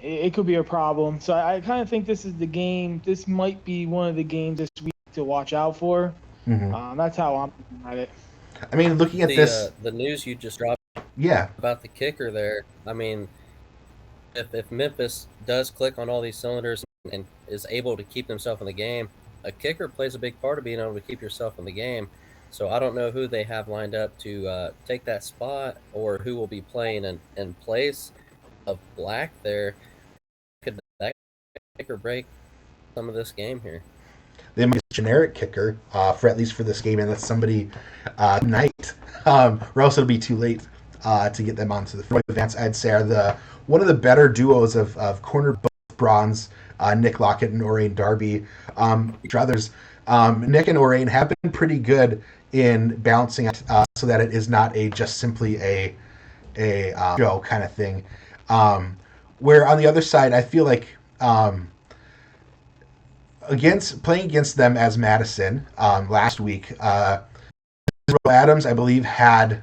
It could be a problem. So I kind of think this is the game. This might be one of the games this week to watch out for. Mm-hmm. That's how I'm looking at it. I mean, looking at this, the news you just dropped, about the kicker there. I mean, if Memphis does click on all these cylinders and is able to keep themselves in the game, a kicker plays a big part of being able to keep yourself in the game. So I don't know who they have lined up to take that spot or who will be playing in place of Black there. Could that make or break some of this game here? They make a generic kicker for at least for this game, and that's somebody tonight, or else it'll be too late to get them onto the front. Advance, I'd say, are one of the better duos of corner bronze, Nick Lockett and Orain Darby. Others, Nick and Orain have been pretty good in balancing it so that it is not just simply a show kind of thing. Where on the other side, I feel like playing against them as Madison last week, Adams, I believe, had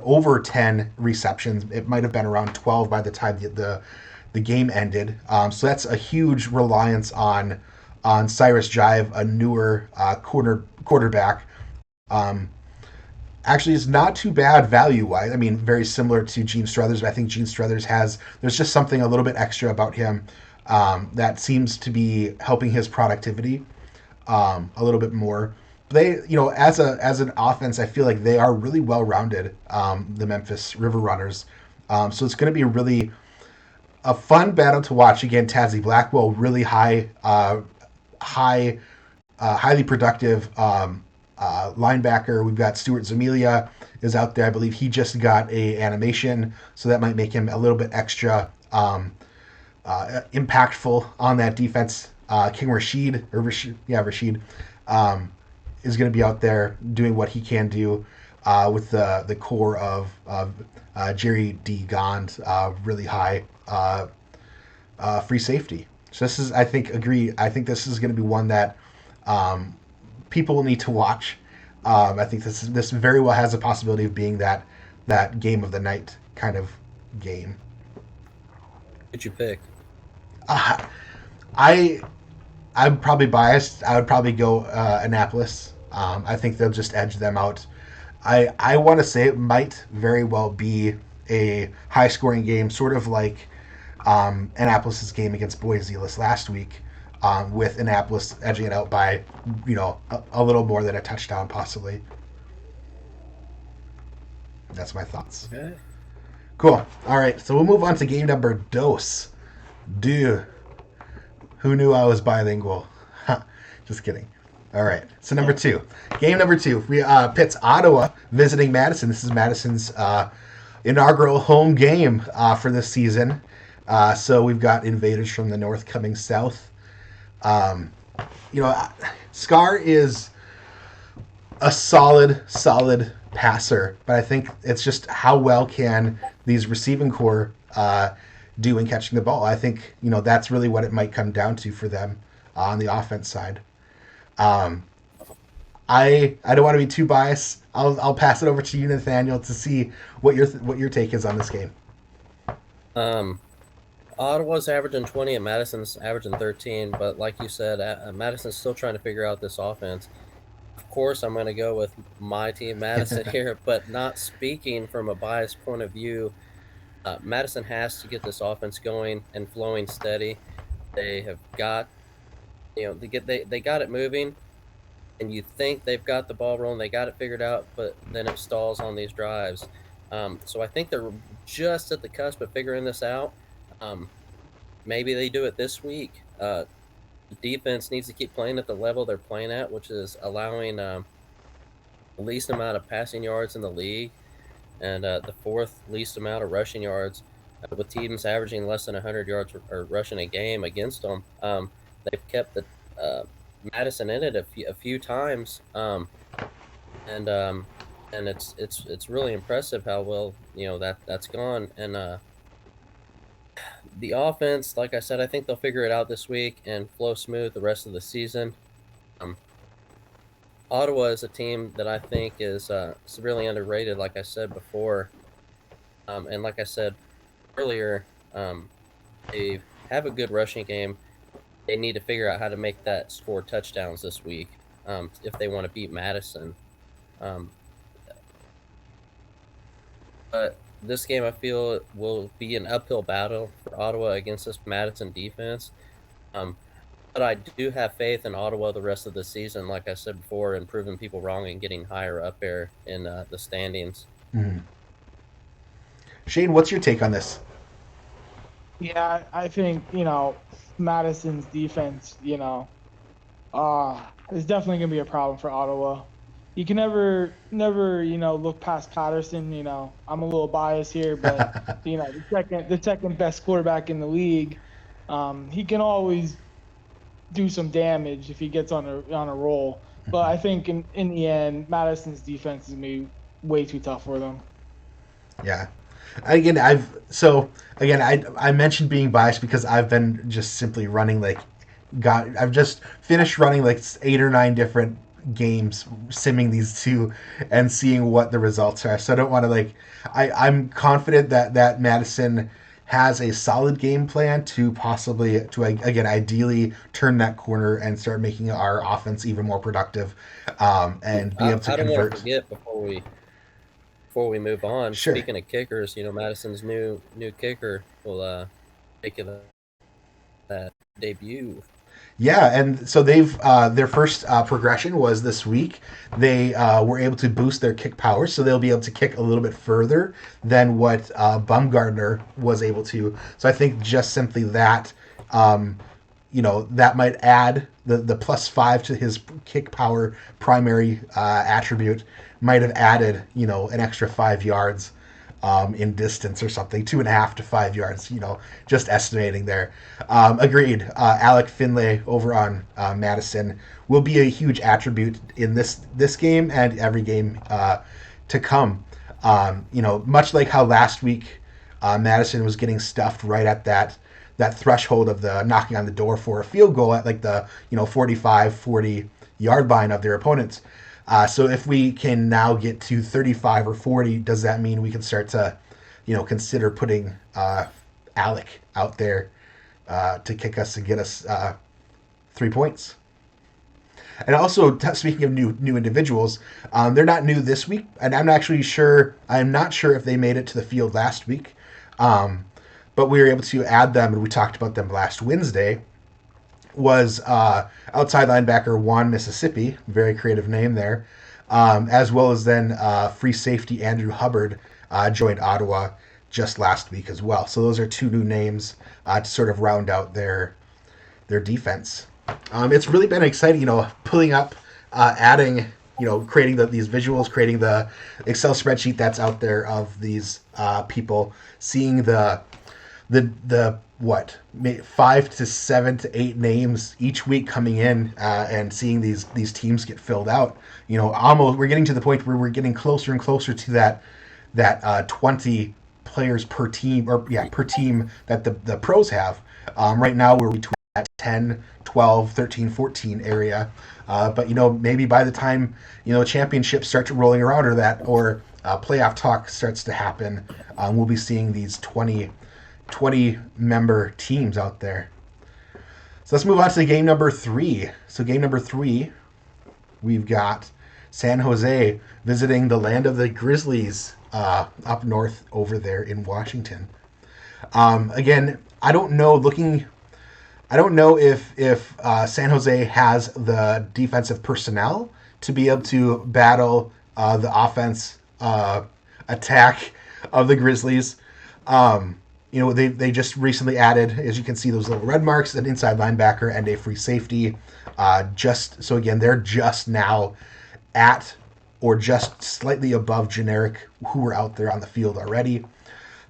over 10 receptions. It might have been around 12 by the time the game ended. So that's a huge reliance on Cyrus Jive, a newer quarterback. Actually, it's not too bad value-wise. I mean, very similar to Gene Struthers, but I think Gene Struthers there's just something a little bit extra about him that seems to be helping his productivity a little bit more. They, as an offense, I feel like they are really well-rounded, the Memphis River Runners. So it's going to be really a fun battle to watch. Again, Tazzy Blackwell, really highly productive linebacker. We've got Stuart Zamilia is out there. I believe he just got a animation, so that might make him a little bit extra impactful on that defense. King Rashid is going to be out there doing what he can do with the core of Jerry D. Gond, really high free safety. So this is, I think this is going to be one that people will need to watch. I think this very well has a possibility of being that game of the night kind of game. Who'd you pick? I'm probably biased. I would probably go Annapolis. I think they'll just edge them out. I want to say it might very well be a high-scoring game, sort of like Annapolis's game against Boise last week, with Annapolis edging it out by a little more than a touchdown, possibly. That's my thoughts. Okay. Cool. All right, so we'll move on to game number dos. Who knew I was bilingual? Just kidding. All right. So game number two, we pits Ottawa visiting Madison. This is Madison's inaugural home game for this season. So we've got invaders from the north coming south. Scar is a solid passer, but I think it's just how well can these receiving core do in catching the ball. I think that's really what it might come down to for them on the offense side. I don't want to be too biased. I'll pass it over to you, Nathaniel, to see what your take is on this game. Ottawa's averaging 20 and Madison's averaging 13, but like you said, Madison's still trying to figure out this offense. Of course, I'm going to go with my team, Madison, here, but not speaking from a biased point of view. Madison has to get this offense going and flowing steady. They have got, they got it moving, and you think they've got the ball rolling, they got it figured out, but then it stalls on these drives. So I think they're just at the cusp of figuring this out. Maybe they do it this week. The defense needs to keep playing at the level they're playing at, which is allowing the least amount of passing yards in the league and the fourth least amount of rushing yards, with teams averaging less than 100 yards or rushing a game against them. They've kept the Madison in it a few times, and it's really impressive how well that's gone. And the offense, like I said, I think they'll figure it out this week and flow smooth the rest of the season. Ottawa is a team that I think is severely underrated, like I said before. And like I said earlier, they have a good rushing game. They need to figure out how to make that score touchdowns this week if they want to beat Madison. But this game, I feel, will be an uphill battle for Ottawa against this Madison defense. But I do have faith in Ottawa the rest of the season, like I said before, and proving people wrong and getting higher up there in the standings. Mm-hmm. Shane, what's your take on this? Yeah, I think, Madison's defense, is definitely going to be a problem for Ottawa. You can never, look past Patterson. I'm a little biased here, but the second best quarterback in the league, he can always do some damage if he gets on a roll. But I think in the end, Madison's defense is going to be way too tough for them. Yeah. I mentioned being biased because I've been just simply running I've just finished running 8 or 9 different games, simming these two and seeing what the results are. So I don't want to I'm confident that Madison has a solid game plan to ideally turn that corner and start making our offense even more productive, and be able to convert. I don't want to forget before we move on. Sure. Speaking of kickers, Madison's new kicker will make it that debut. Yeah, and so they've their first progression was this week. They were able to boost their kick power, so they'll be able to kick a little bit further than what Bumgardner was able to. So I think just simply that, that might add the +5 to his kick power primary attribute. Might have added an extra 5 yards in distance or something, 2.5 to 5 yards, just estimating there. Agreed. Alec Finlay over on Madison will be a huge attribute in this game and every game to come. Much like how last week Madison was getting stuffed right at that threshold of the knocking on the door for a field goal at the 45-40 yard line of their opponents. So if we can now get to 35 or 40, does that mean we can start to, consider putting Alec out there to kick us and get us 3 points? And also, speaking of new individuals, they're not new this week, and I'm not sure if they made it to the field last week, but we were able to add them, and we talked about them last Wednesday. Was outside linebacker Juan Mississippi, very creative name there, as well as then free safety Andrew Hubbard joined Ottawa just last week as well. So those are 2 new names to sort of round out their defense. It's really been exciting, pulling up, adding, creating these visuals, creating the Excel spreadsheet that's out there of these people, seeing the what 5 to 7 to 8 names each week coming in, and seeing these teams get filled out. Almost we're getting to the point where we're getting closer and closer to that 20 players per team, or per team that the pros have. Right now we're between that 10, 12, 13, 14 area. But maybe by the time championships start rolling around, or playoff talk starts to happen, we'll be seeing these 20 member teams out there. So let's move on to game number 3. So game number 3, we've got San Jose visiting the land of the Grizzlies, up north over there in Washington. Again, I don't know if San Jose has the defensive personnel to be able to battle the offense attack of the Grizzlies. They just recently added, as you can see, those little red marks, an inside linebacker and a free safety. So again, they're just now at or just slightly above generic who were out there on the field already.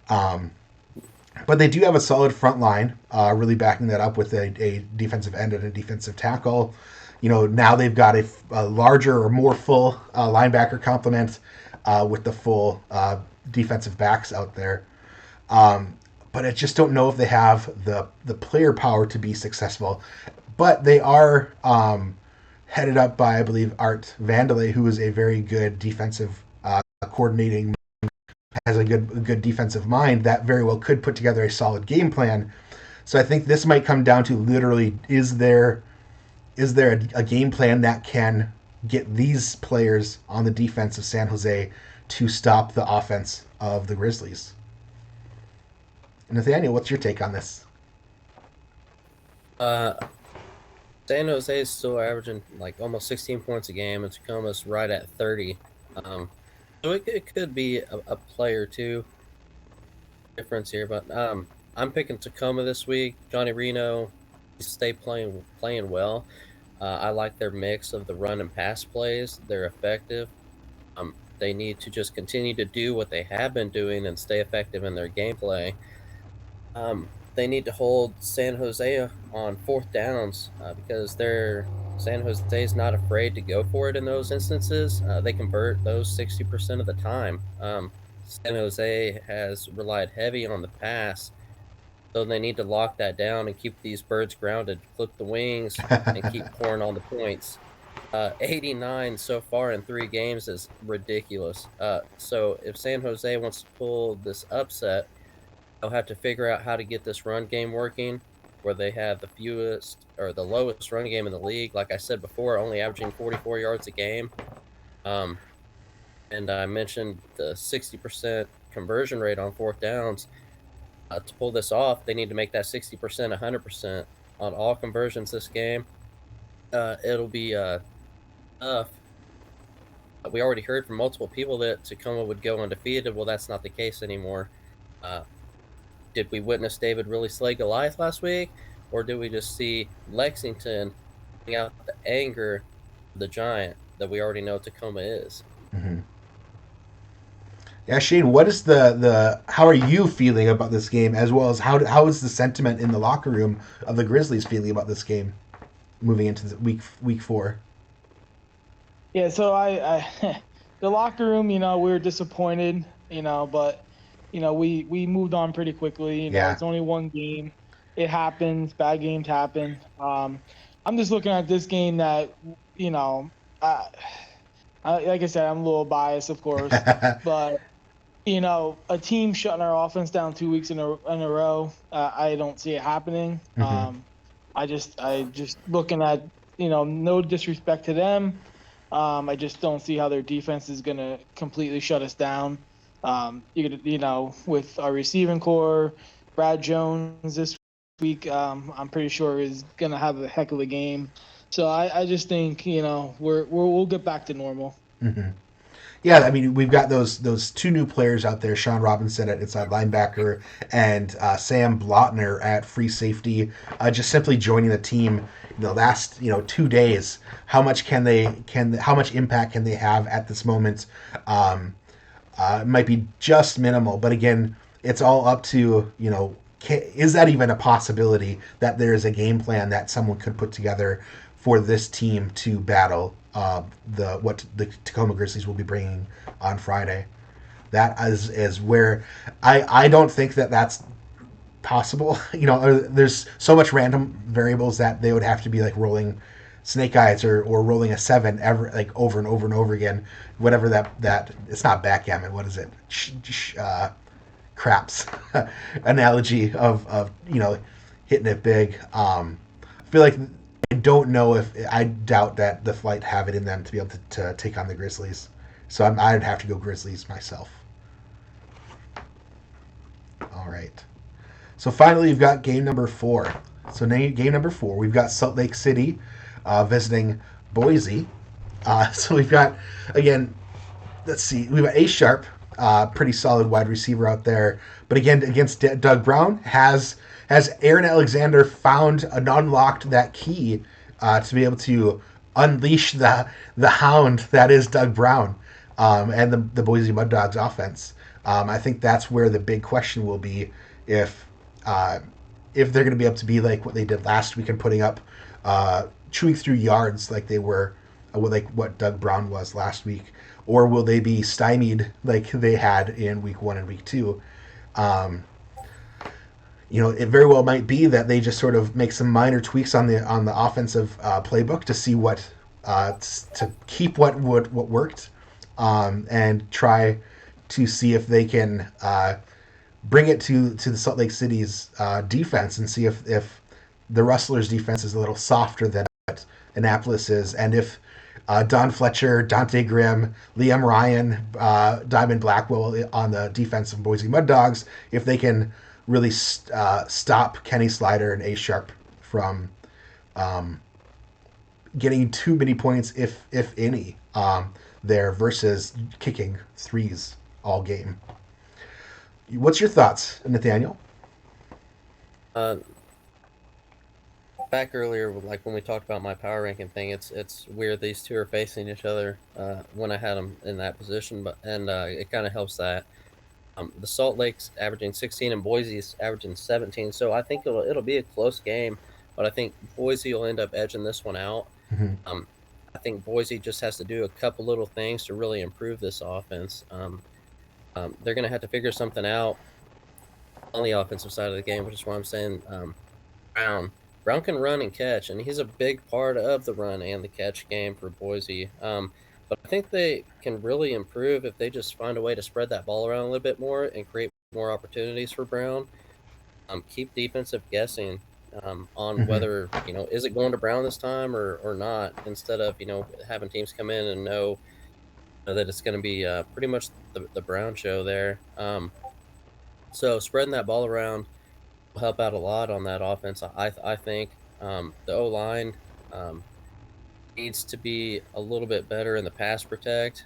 But they do have a solid front line, really backing that up with a defensive end and a defensive tackle. Now they've got a larger or more full linebacker complement, with the full defensive backs out there. But I just don't know if they have the player power to be successful. But they are headed up by, I believe, Art Vandelay, who is a very good defensive coordinating, has a good defensive mind that very well could put together a solid game plan. So I think this might come down to literally, is there a game plan that can get these players on the defense of San Jose to stop the offense of the Grizzlies? Nathaniel, what's your take on this? San Jose is still averaging like almost 16 points a game. It's almost right at 30. So it could be a play or two difference here, but I'm picking Tacoma this week. Johnny Reno, stay playing well. I like their mix of the run and pass plays. They're effective. They need to just continue to do what they have been doing and stay effective in their gameplay. They need to hold San Jose on fourth downs, because San Jose is not afraid to go for it in those instances. They convert those 60% of the time. San Jose has relied heavy on the pass, so they need to lock that down and keep these birds grounded, clip the wings, and keep pouring on the points. 89 so far in 3 games is ridiculous. So if San Jose wants to pull this upset, they'll have to figure out how to get this run game working, where they have the fewest or the lowest run game in the league. Like I said before, only averaging 44 yards a game. And I mentioned the 60% conversion rate on fourth downs. To pull this off, they need to make that 60% 100% on all conversions this game. It'll be tough. We already heard from multiple people that Tacoma would go undefeated. Well, that's not the case anymore. Did we witness David really slay Goliath last week, or did we just see Lexington bring out the anger of the giant that we already know Tacoma is? Mm-hmm. Yeah, Shane, what is how are you feeling about this game, as well as how is the sentiment in the locker room of the Grizzlies feeling about this game moving into the week 4? Yeah, so I the locker room, we were disappointed, but we moved on pretty quickly. It's only one game. It happens. Bad games happen. I'm just looking at this game that, like I said, I'm a little biased, of course, but a team shutting our offense down 2 weeks in a row, I don't see it happening. Mm-hmm. I just looking at, no disrespect to them. I just don't see how their defense is gonna completely shut us down. With our receiving core, Brad Jones this week, I'm pretty sure is gonna have a heck of a game. So I just think we'll get back to normal. Mm-hmm. Yeah, I mean, we've got those two new players out there: Sean Robinson at inside linebacker and Sam Blotner at free safety. Just simply joining the team the last 2 days. How much how much impact can they have at this moment? It might be just minimal, but again, it's all up to is that even a possibility that there is a game plan that someone could put together for this team to battle what the Tacoma Grizzlies will be bringing on Friday? That is where I don't think that that's possible. There's so much random variables that they would have to be like rolling snake eyes or rolling a seven over and over and over again. Whatever that it's not backgammon. What is it? Craps analogy of hitting it big. I feel like I don't know if I doubt that the Flight have it in them to be able to take on the Grizzlies. So I'd have to go Grizzlies myself. All right. So finally, you've got game number 4. So game number 4, we've got Salt Lake City visiting Boise. So we've got, again, let's see, we've got A Sharp, pretty solid wide receiver out there. But again, against Doug Brown, has Aaron Alexander found and unlocked that key to be able to unleash the hound that is Doug Brown and the Boise Mud Dogs offense. I think that's where the big question will be if they're going to be able to be like what they did last week and putting up, chewing through yards like they were, like what Doug Brown was last week, or will they be stymied like they had in week 1 and week 2? It very well might be that they just sort of make some minor tweaks on the offensive playbook to see what to keep what worked, and try to see if they can bring it to the Salt Lake City's defense and see if the Rustlers' defense is a little softer than what Annapolis is, and if Don Fletcher, Dante Grimm, Liam Ryan, Diamond Blackwell on the defense of Boise Mud Dogs, if they can really stop Kenny Slider and A Sharp from getting too many points, if any, there versus kicking threes all game. What's your thoughts, Nathaniel? Back earlier, like when we talked about my power ranking thing, it's weird these two are facing each other when I had them in that position, but it kind of helps that the Salt Lake's averaging 16 and Boise's averaging 17, so I think it'll be a close game, but I think Boise will end up edging this one out. Mm-hmm. I think Boise just has to do a couple little things to really improve this offense. They're going to have to figure something out on the offensive side of the game, which is why I'm saying Brown can run and catch, and he's a big part of the run and the catch game for Boise. But I think they can really improve if they just find a way to spread that ball around a little bit more and create more opportunities for Brown. Keep defensive guessing on whether, is it going to Brown this time or not, instead of, having teams come in and know that it's going to be pretty much the Brown show there. So spreading that ball around will help out a lot on that offense. I think the O-line needs to be a little bit better in the pass protect.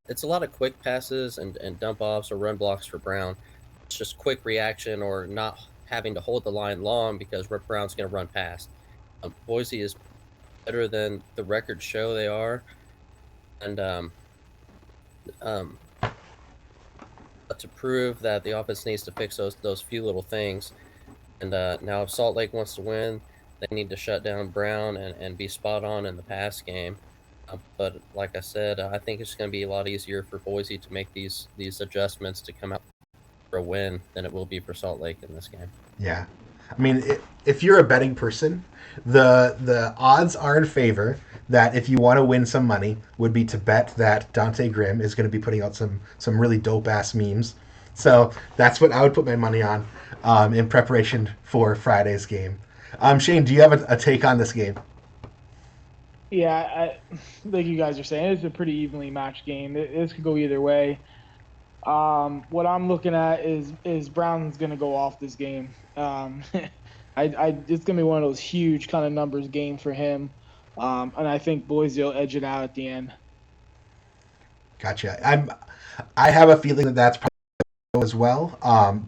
It's a lot of quick passes and dump offs or run blocks for Brown. It's just quick reaction or not having to hold the line long because Brown's going to run past. Boise is better than the records show they are. And to prove that the offense needs to fix those few little things. And now if Salt Lake wants to win, they need to shut down Brown and be spot on in the pass game. But like I said, I think it's going to be a lot easier for Boise to make these adjustments to come out for a win than it will be for Salt Lake in this game. Yeah. I mean, if you're a betting person, the odds are in favor that if you want to win some money would be to bet that Dante Grimm is going to be putting out some really dope-ass memes. So that's what I would put my money on in preparation for Friday's game. Shane, do you have a take on this game? Yeah, like you guys are saying, it's a pretty evenly matched game. This could go either way. What I'm looking at is Brown's going to go off this game. It's going to be one of those huge kind of numbers games for him. And I think Boise will edge it out at the end. Gotcha. I have a feeling that that's probably as well.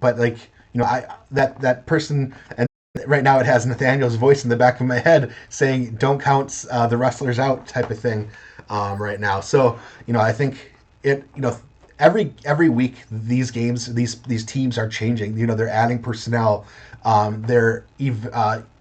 But like I that person, and right now it has Nathaniel's voice in the back of my head saying, "Don't count the wrestlers out," type of thing. Right now, so I think it. Every week these games, these teams are changing. They're adding personnel. They're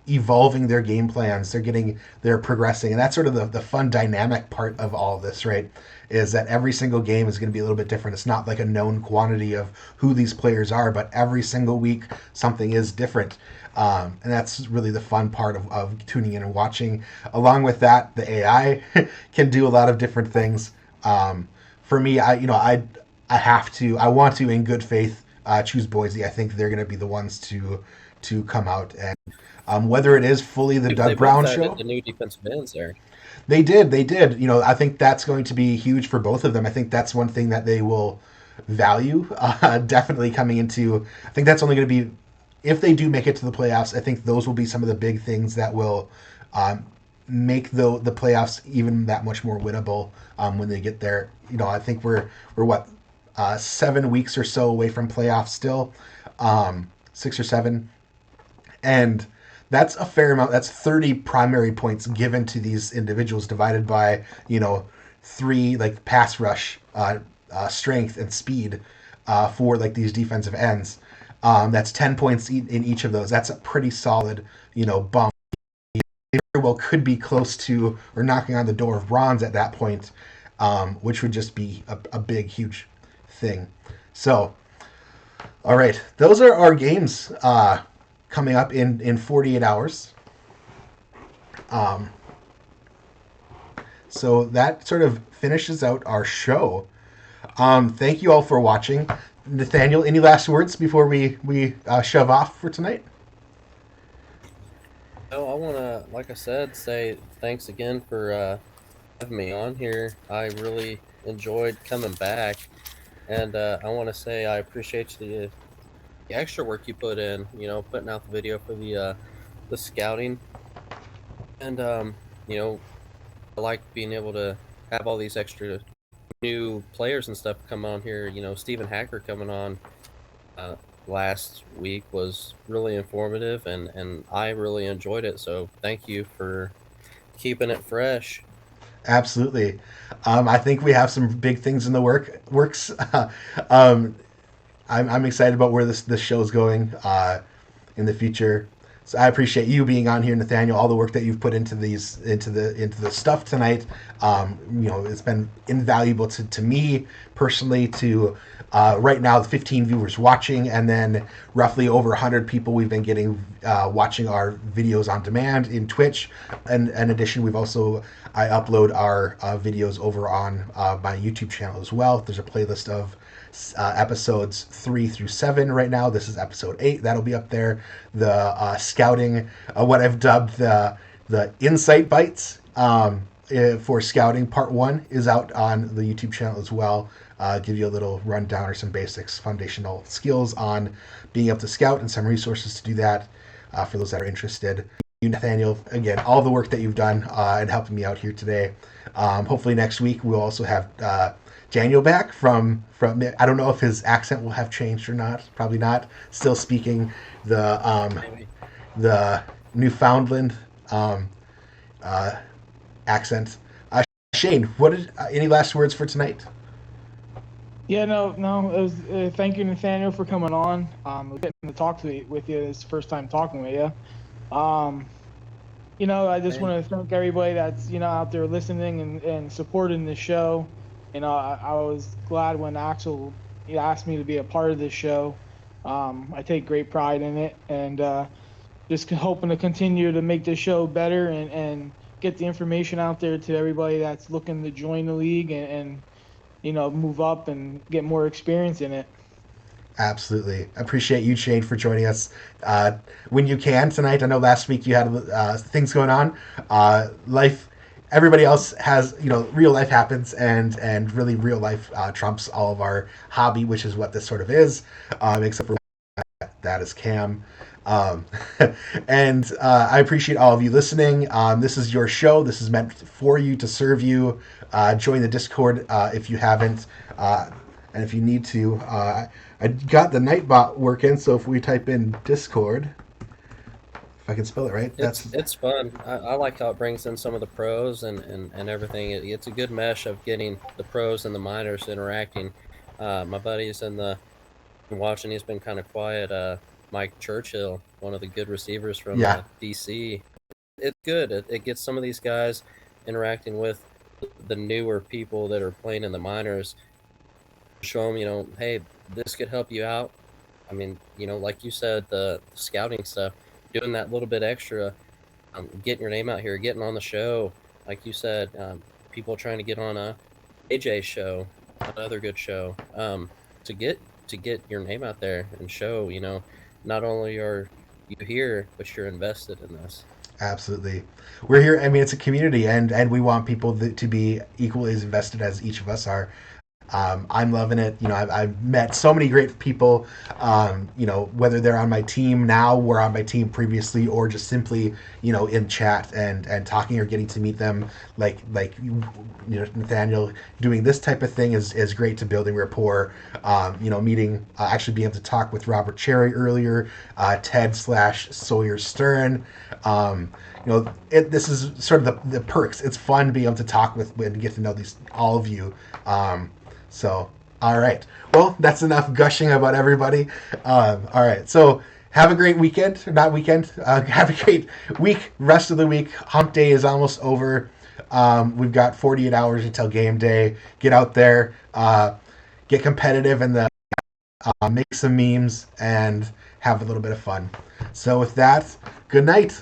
evolving their game plans. They're progressing, and that's sort of the fun dynamic part of all of this, right? Is that every single game is going to be a little bit different. It's not like a known quantity of who these players are, but every single week something is different. And that's really the fun part of tuning in and watching. Along with that, the AI can do a lot of different things. For me, I want to, in good faith, choose Boise. I think they're going to be the ones to come out, and whether it is fully the Doug Brown show. The new defensive ends there. They did. I think that's going to be huge for both of them. I think that's one thing that they will value, definitely coming into. I think that's only going to be, if they do make it to the playoffs, I think those will be some of the big things that will make the playoffs even that much more winnable when they get there. I think we're 7 weeks or so away from playoffs still, 6 or 7, and that's a fair amount. That's 30 primary points given to these individuals divided by 3 like pass rush, strength and speed for like these defensive ends. That's 10 points in each of those. That's a pretty solid bump. Very well could be close to or knocking on the door of bronze at that point, which would just be a big, huge thing. So, all right, those are our games coming up in 48 hours. So that sort of finishes out our show. Thank you all for watching. Nathaniel, any last words before we shove off for tonight? No, I want to, like I said, say thanks again for having me on here. I really enjoyed coming back, and I want to say I appreciate the extra work you put in. Putting out the video for the scouting, and I like being able to have all these extra new players and stuff come on here. Stephen Hacker coming on last week was really informative, and I really enjoyed it. So thank you for keeping it fresh. Absolutely. I think we have some big things in the works. I'm excited about where this show's going in the future. So I appreciate you being on here, Nathaniel. All the work that you've put into the stuff tonight. It's been invaluable to me personally. To right now, the 15 viewers watching, and then roughly over 100 people we've been getting watching our videos on demand in Twitch. And in addition, I upload our videos over on my YouTube channel as well. There's a playlist of episodes 3 through 7 right now. This is episode 8. That'll be up there. The scouting, what I've dubbed the insight bites for scouting part 1 is out on the YouTube channel as well. Give you a little rundown or some basics, foundational skills on being able to scout and some resources to do that for those that are interested. You, Nathaniel, again, all the work that you've done and helping me out here today. Hopefully next week we'll also have Daniel back from I don't know if his accent will have changed or not. Probably not. Still speaking the Newfoundland accent. Shane, any last words for tonight? Yeah, no. It was thank you, Nathaniel, for coming on. Getting to talk with you. It's the first time talking with you. I just want to thank everybody that's out there listening and supporting the show. I was glad when Axel asked me to be a part of this show. I take great pride in it, and just hoping to continue to make this show better and get the information out there to everybody that's looking to join the league and move up and get more experience in it. Absolutely. Appreciate you, Shane, for joining us when you can tonight. I know last week you had things going on. Life, everybody else has, real life happens, and really real life trumps all of our hobby, which is what this sort of is, except for that is Cam. Um, and I appreciate all of you listening. This is your show. This is meant for you, to serve you. Join the Discord if you haven't. And if you need to, I got the Nightbot working, so if we type in Discord, if I can spell it right, It's fun. I like how it brings in some of the pros and everything. It's a good mesh of getting the pros and the minors interacting. My buddy's in the watching. He's been kind of quiet. Mike Churchill, one of the good receivers from Yeah. DC. It's good. It gets some of these guys interacting with the newer people that are playing in the minors. Show them, hey, this could help you out. I mean, like you said, the scouting stuff, doing that little bit extra, getting your name out here, getting on the show. Like you said, people trying to get on a AJ show, another good show, to get your name out there and show, not only are you here, but you're invested in this. Absolutely. We're here. I mean, it's a community, and we want people to be equally as invested as each of us are. I'm loving it. I've met so many great people, whether they're on my team now, were on my team previously, or just simply, in chat and talking or getting to meet them. Like Nathaniel, doing this type of thing is great to building rapport. Meeting, actually being able to talk with Robert Cherry earlier, Ted/Sawyer Stern. This is sort of the perks. It's fun being able to talk with and get to know all of you. So, all right. Well, that's enough gushing about everybody. All right. So, have a great weekend. Not weekend. Have a great week. Rest of the week. Hump day is almost over. We've got 48 hours until game day. Get out there. Get competitive and make some memes and have a little bit of fun. So, with that, good night.